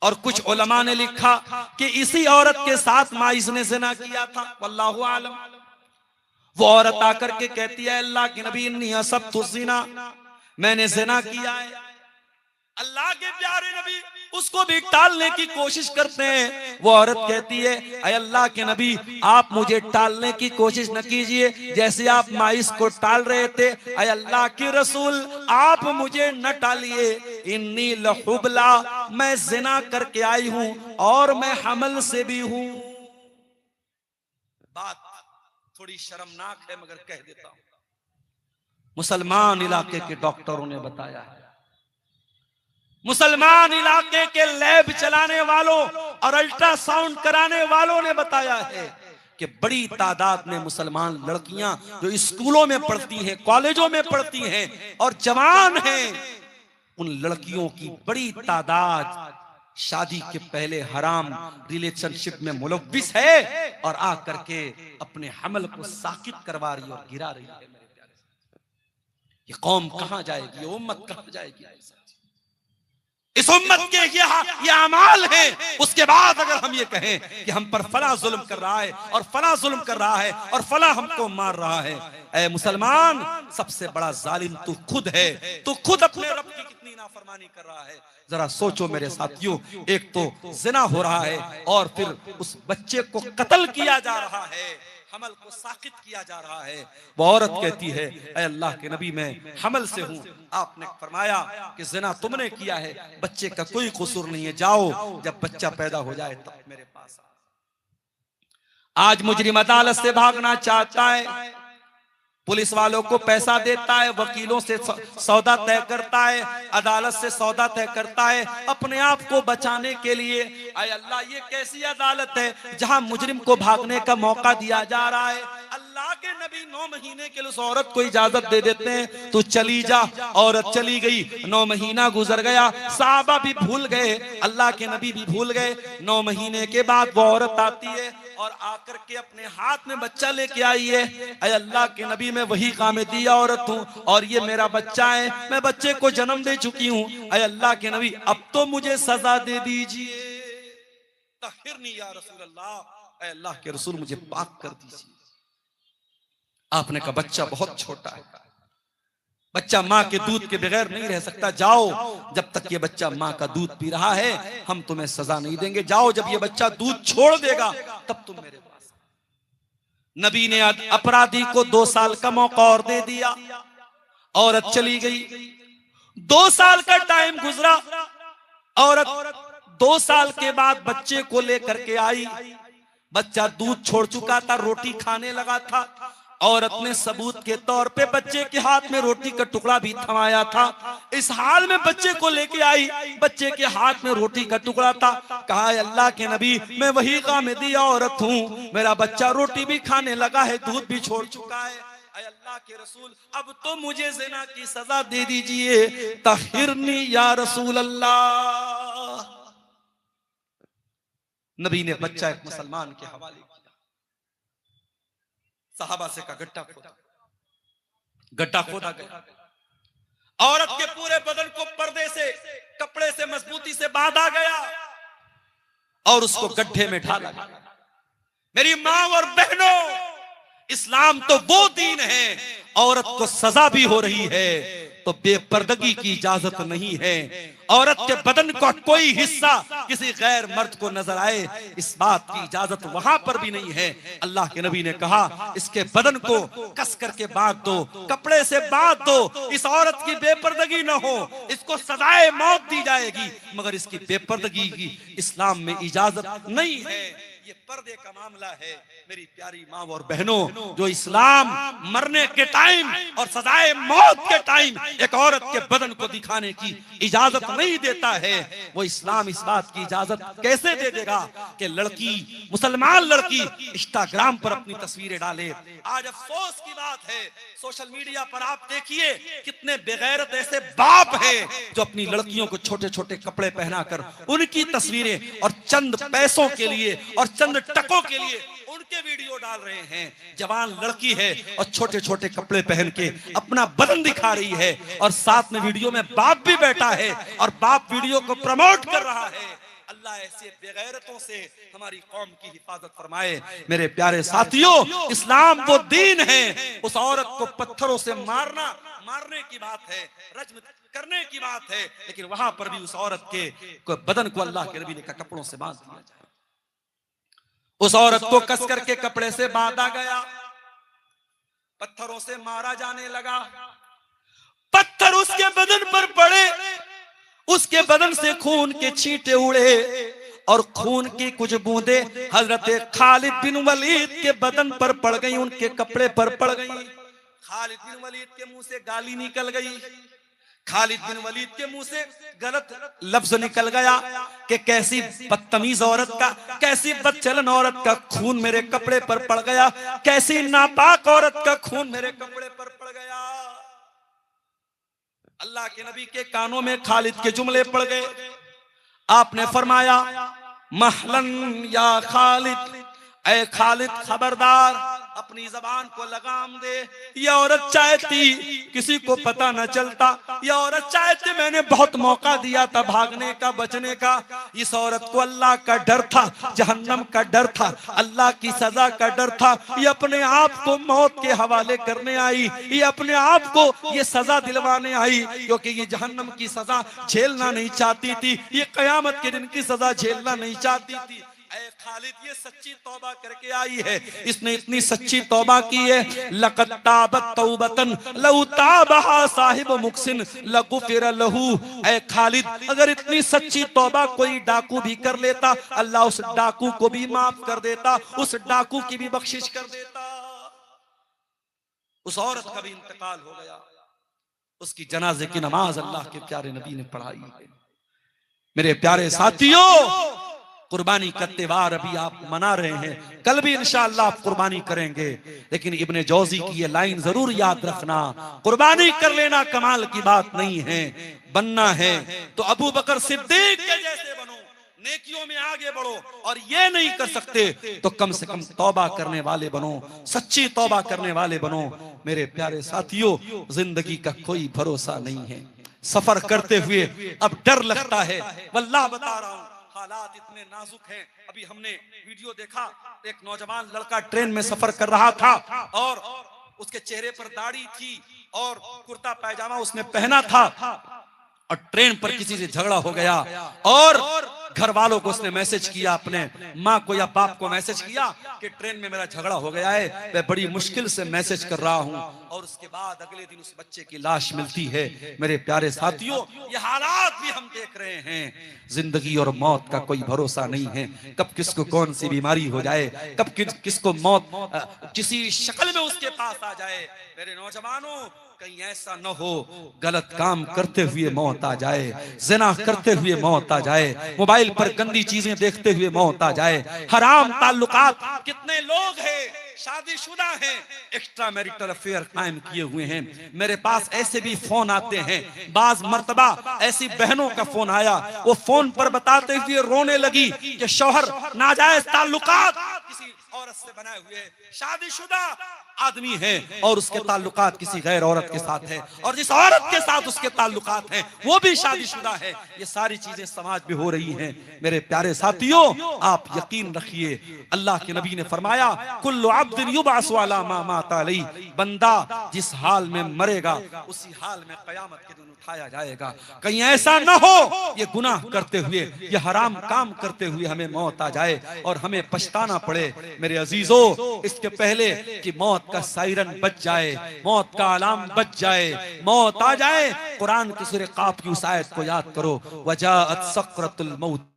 और कुछ उलमा ने लिखा कि इसी औरत के साथ माइज ने ज़िना किया था, वल्लाहु आलम। वो औरत आकर के कहती है अल्लाह के नबी इन्नी असब्तु ज़िना, मैंने ज़िना किया है। अल्लाह के प्यारे नबी उसको भी टालने की कोशिश करते हैं। वो औरत कहती है अय अल्लाह के नबी आप मुझे टालने की कोशिश न कीजिए, जैसे आप माइस को टाल रहे थे। अय अल्लाह के रसूल आप मुझे न टालिए, इन्नी लहुबला, मैं जिना करके आई हूं और मैं हमल से भी हूं। बात थोड़ी शर्मनाक है मगर कह देता हूं। मुसलमान इलाके के डॉक्टरों ने बताया है, मुसलमान इलाके के लैब चलाने वालों और अल्ट्रासाउंड कराने वालों ने बताया है कि बड़ी तादाद में मुसलमान लड़कियां जो स्कूलों में पढ़ती हैं, कॉलेजों में पढ़ती हैं और जवान हैं, उन लड़कियों की बड़ी तादाद शादी के पहले हराम रिलेशनशिप में मुलव्विस है और आकर के अपने हमल को साकित करवा रही और गिरा रही है। मेरे प्यारे, ये कौम कहां जाएगी, ये उम्मत कहां जाएगी? इस उम्मत के ये अमाल हैं। उसके बाद अगर हम ये कहें कि हम पर फला जुल्म कर रहा है और फला जुल्म कर रहा है और फला हमको मार रहा है, ऐ मुसलमान सबसे बड़ा जालिम तू खुद है। तू खुद अपने रब की कितनी नाफरमानी कर रहा है, जरा सोचो मेरे साथियों। एक तो जिना हो रहा है और फिर उस बच्चे को कत्ल किया जा रहा है, हमल को साकित किया जा रहा है। वो औरत कहती है ऐ अल्लाह के नबी मैं हमल से हूं। आपने फरमाया कि जिना तुमने किया है, बच्चे का कोई कसूर नहीं है, जाओ जब बच्चा पैदा हो जाए तब मेरे पास आ। आज मुजरिम अदालत से भागना चाहता है, पुलिस वालों को पैसा देता है, वकीलों से सौदा तय करता है, अदालत से सौदा तय करता है अपने आप को बचाने के लिए। आय अल्लाह ये कैसी अदालत है जहां मुजरिम को भागने का मौका दिया जा रहा है। अल्लाह के नबी 9 महीने के लिए उस औरत को इजाजत दे देते हैं, तू चली जा। औरत चली गई, 9 महीना गुजर गया, साहबा भी भूल गए, अल्लाह के नबी भी भूल गए। 9 महीने के बाद वो औरत आती है और आकर के अपने हाथ में बच्चा लेके आई है। ऐ अल्लाह के नबी मैं वही कामिदिया औरत हूँ और ये मेरा बच्चा है, मैं बच्चे को जन्म दे चुकी हूँ। ऐ अल्लाह के नबी अब तो मुझे सजा दे दीजिए, तहिरनी या रसूल अल्लाह, ऐ अल्लाह के रसूल मुझे पाक कर दीजिए। आपने कहा बच्चा बहुत छोटा है, बच्चा माँ के दूध के बगैर नहीं रह सकता, जाओ जब तक ये बच्चा माँ का दूध पी रहा है हम तुम्हें सजा नहीं देंगे, जाओ जब ये बच्चा दूध छोड़ देगा तब तुम मेरे पास। नबी ने अपराधी को 2 साल का मौका और दे दिया। औरत चली गई, 2 साल का टाइम गुजरा, औरत 2 साल के बाद बच्चे को लेकर के आई। बच्चा दूध छोड़ चुका था, रोटी खाने लगा था। औरत ने सबूत के तौर पे बच्चे के हाथ में रोटी का टुकड़ा भी थमाया था। इस हाल में बच्चे को लेके आई, बच्चे के हाथ में रोटी का टुकड़ा था। कहा अल्लाह के नबी मैं वही कामिदिया औरत हूँ, मेरा बच्चा रोटी भी खाने लगा है, दूध भी छोड़ चुका है। अल्लाह के रसूल अब तो मुझे ज़िना की सजा दे दीजिए, तहिरनी या रसूल अल्लाह। नबी ने बच्चा एक मुसलमान के हवाले किया। सहाबा से का गड्ढा खोदा गया। औरत के पूरे बदन को पर्दे से, कपड़े से मजबूती से बांधा गया और उसको गड्ढे में ढाला गया। मेरी मां और बहनों, इस्लाम तो वो दीन है, औरत को सजा भी हो रही है, तो बेपर्दगी की इजाजत नहीं है। औरत के बदन का कोई हिस्सा किसी गैर मर्द को नजर आए, इस बात की इजाजत वहां पर भी नहीं है। अल्लाह के नबी ने कहा इसके बदन को कस करके बांध दो, कपड़े से बांध दो, इस औरत की बेपर्दगी न हो, इसको सजाए मौत दी जाएगी, मगर इसकी बेपर्दगी की इस्लाम में इजाजत नहीं है। ये पर्दे का मामला है। मेरी प्यारी माँ और बहनों, जो इस्लाम मरने के टाइम और सजाए मौत के टाइम एक औरत के बदन को दिखाने की इजाजत नहीं देता है, वो इस्लाम इस बात की इजाजत कैसे दे देगा कि लड़की, मुसलमान लड़की इंस्टाग्राम पर अपनी तस्वीरें डाले। आज अफसोस की बात है, सोशल मीडिया पर आप देखिए कितने बेगैरत ऐसे बाप हैं जो अपनी लड़कियों को छोटे छोटे कपड़े पहनाकर उनकी तस्वीरें और चंद पैसों के लिए और चंद टकों के लिए उनके वीडियो डाल रहे हैं। जवान लड़की है और छोटे छोटे कपड़े पहन के अपना बदन दिखा रही है, और साथ में वीडियो में बाप भी बैठा है और बाप वीडियो को प्रमोट कर रहा है। अल्लाह ऐसे बेगैरतों से हमारी कौम की हिफाजत फरमाए। मेरे प्यारे साथियों, इस्लाम वो दीन है, उस औरत को पत्थरों से मारने की बात है, रज्म करने की बात है, लेकिन वहां पर भी उस औरत के बदन को अल्लाह के नबी ने कहा कपड़ों से बांध दिया जाए। उस औरत को कस करके कपड़े से बांधा गया, पत्थरों से मारा जाने लगा, पत्थर उसके बदन पर पड़े, उसके बदन से खून के छींटे उड़े और खून की कुछ बूंदे हजरत खालिद बिन वलीद के बदन पर पड़ गई, उनके कपड़े पर पड़ गई। खालिद बिन वलीद के मुंह से गाली निकल गई, खालिद बिन वलीद के मुंह से गलत लफ्ज निकल गया कि कैसी बदतमीज औरत का, कैसी बदचलन औरत का खून मेरे कपड़े पर पड़ गया, कैसी नापाक औरत का खून मेरे कपड़े पर पड़ गया। अल्लाह के नबी के कानों में खालिद के जुमले पड़ गए। आपने फरमाया महलन या खालिद, ऐ खालिद खबरदार, अपनी जबान को लगाम दे। यह औरत चाहती किसी को पता न चलता, यह औरत चाहती, मैंने बहुत मौका दिया था भागने का, बचने का। इस औरत को अल्लाह का डर था, जहन्नम का डर था, अल्लाह की सजा का डर था। ये अपने आप को मौत के हवाले करने आई, ये अपने आप को ये सजा दिलवाने आई, क्योंकि ये जहन्नम की सजा झेलना नहीं चाहती थी, ये कयामत के दिन की सजा झेलना नहीं चाहती थी। खालिद ये सच्ची तौबा करके आई है, इसने इतनी सच्ची तौबा की है। लक़द ताबत तौबतन लौ ताबहा साहिब मुक्सिन लगुफिर लहू। ऐ खालिद, अगर इतनी सच्ची तौबा कोई डाकू भी कर लेता, अल्लाह उस डाकू को भी माफ कर देता, उस डाकू की भी बख्शिश कर देता। उस औरत का भी इंतकाल हो गया, उसकी जनाजे की नमाज अल्लाह के प्यारे नबी ने पढ़ाई है। मेरे प्यारे साथियों, कुर्बानी का त्योहार अभी आप मना रहे हैं, कल भी इंशाअल्लाह आप कुर्बानी करेंगे, लेकिन इब्ने जौजी की ये लाइन जरूर याद रखना, कुर्बानी कर लेना कमाल की बात नहीं है, बनना है तो अबू बकर सिद्दीक के जैसे बनो, नेकियों में आगे बढ़ो, और ये नहीं कर सकते तो कम से कम तौबा करने वाले बनो, सच्ची तौबा करने वाले बनो। मेरे प्यारे साथियों, जिंदगी का कोई भरोसा नहीं है, सफर करते हुए अब डर लगता है। वल्लाह बता रहा हूं, हालात इतने नाजुक हैं। अभी हमने वीडियो देखा, एक नौजवान लड़का ट्रेन में सफर कर रहा था और उसके चेहरे पर दाढ़ी थी और कुर्ता पैजामा उसने पहना था, और ट्रेन पर किसी से झगड़ा हो गया और घर वालों को उसने मैसेज किया, अपने माँ को या बाप को मैसेज किया कि ट्रेन में मेरा झगड़ा हो गया है, मैं बड़ी मुश्किल से मैसेज कर रहा हूँ, और उसके बाद अगले दिन उस बच्चे की लाश मिलती है। मेरे प्यारे साथियों, ये हालात भी हम देख रहे हैं। जिंदगी और मौत का कोई भरोसा नहीं है, कब किसको कौन सी बीमारी हो जाए, कब किसको मौत किसी शक्ल में उसके पास आ जाए। मेरे नौजवानों, कहीं ऐसा न हो गलत काम करते हुए मौत आ जाए, जिना करते हुए मौत आ जाए, मोबाइल पर गंदी चीजें देखते हुए मौत आ जाए, हराम ताल्लुकात। कितने लोग हैं शादीशुदा हैं, एक्स्ट्रा मैरिटल अफेयर कायम किए हुए हैं। मेरे पास ऐसे भी फोन आते हैं, बाज मर्तबा ऐसी बहनों का फोन आया, वो फोन पर बताते हुए रोने लगी कि शौहर नाजायज ताल्लुकात किसी औरत से बनाए हुए, शादीशुदा आदमी है और उसके ताल्लुकात किसी गैर औरत के साथ है, और जिस औरत के साथ उसके ताल्लुकात हैं वो भी शादीशुदा है, ये सारी चीजें समाज में हो रही हैं। मेरे प्यारे साथियों, आप यकीन रखिए, अल्लाह के नबी ने फरमाया, कुल्लु अब्दिन युबअसु अला मा माता अलैहि, बंदा जिस हाल में मरेगा उसी हाल में कयामत के दिन उठाया जाएगा। कहीं ऐसा न हो ये गुनाह करते हुए, ये हराम काम करते हुए हमें मौत आ जाए और हमें पछताना पड़े। मेरे अजीजों, इसके पहले कि मौत का सायरन बज जाए, मौत का अलार्म बज जाए, मौत आ जाए, कुरान की सूरह काफ की उस आयत को याद करो, वजाअत सक्रतुल मौत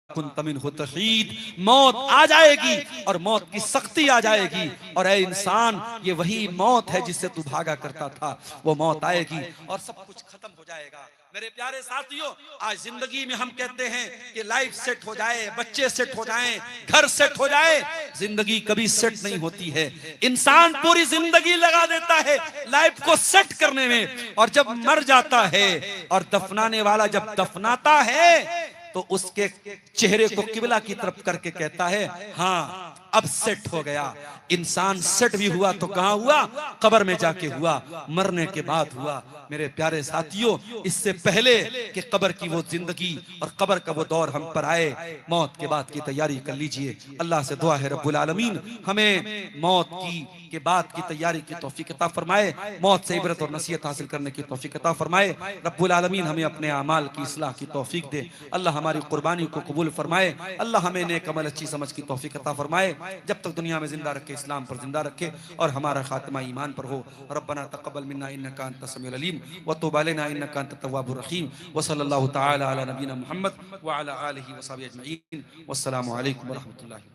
कुंत मिन्हु तहीद, मौत आ जाएगी और मौत की सख्ती आ जाएगी, और ऐ इंसान ये वही मौत है जिससे तू भागा करता था, वो मौत आएगी और सब कुछ खत्म हो जाएगा। मेरे प्यारे साथियों, आज जिंदगी में हम कहते हैं कि लाइफ सेट हो जाए, बच्चे सेट हो जाएं, घर सेट हो जाए, जिंदगी कभी सेट नहीं होती है। इंसान पूरी जिंदगी लगा देता है लाइफ को सेट करने में, और जब मर जाता है और दफनाने वाला जब दफनाता है तो उसके चेहरे को किबला की तरफ करके कहता है, हाँ अब सेट हो गया। इंसान सेट भी हुआ तो कहां हुआ? कब्र में जाके हुआ, मरने के बाद हुआ। मेरे प्यारे साथियों, इससे पहले कि कब्र की वो जिंदगी और कब्र का वो दौर हम पर आए, मौत के बाद की तैयारी कर लीजिए। अल्लाह से दुआ है रब्बुल आलमीन हमें मौत के बाद की तैयारी की तौफीक अता फरमाए, मौत से इबरत और नसीहत हासिल करने की तौफीक अता फरमाए। रब्बुल आलमीन हमें अपने अमाल की इस्लाह की तौफीक दे। अल्लाह हमारी कुर्बानी को कबूल फरमाए। अल्लाह हमें नेक अमल अच्छी समझ की तौफीक अता फरमाए। जब तक दुनिया में जिंदा रखे, इस्लाम पर जिंदा रखे और हमारा खात्मा ईमान पर हो। रब्बना तक़ब्बल मिन्ना इन्नका अंतस समीउल अलीम व तुब अलैना इन्नका अंतत तव्वाबुर रहीम व सल्लल्लाहु तआला अला नबीना मुहम्मद व अला आलिहि व सहबिहि अजमईन। वस्सलामु अलैकुम व रहमतुल्लाहि।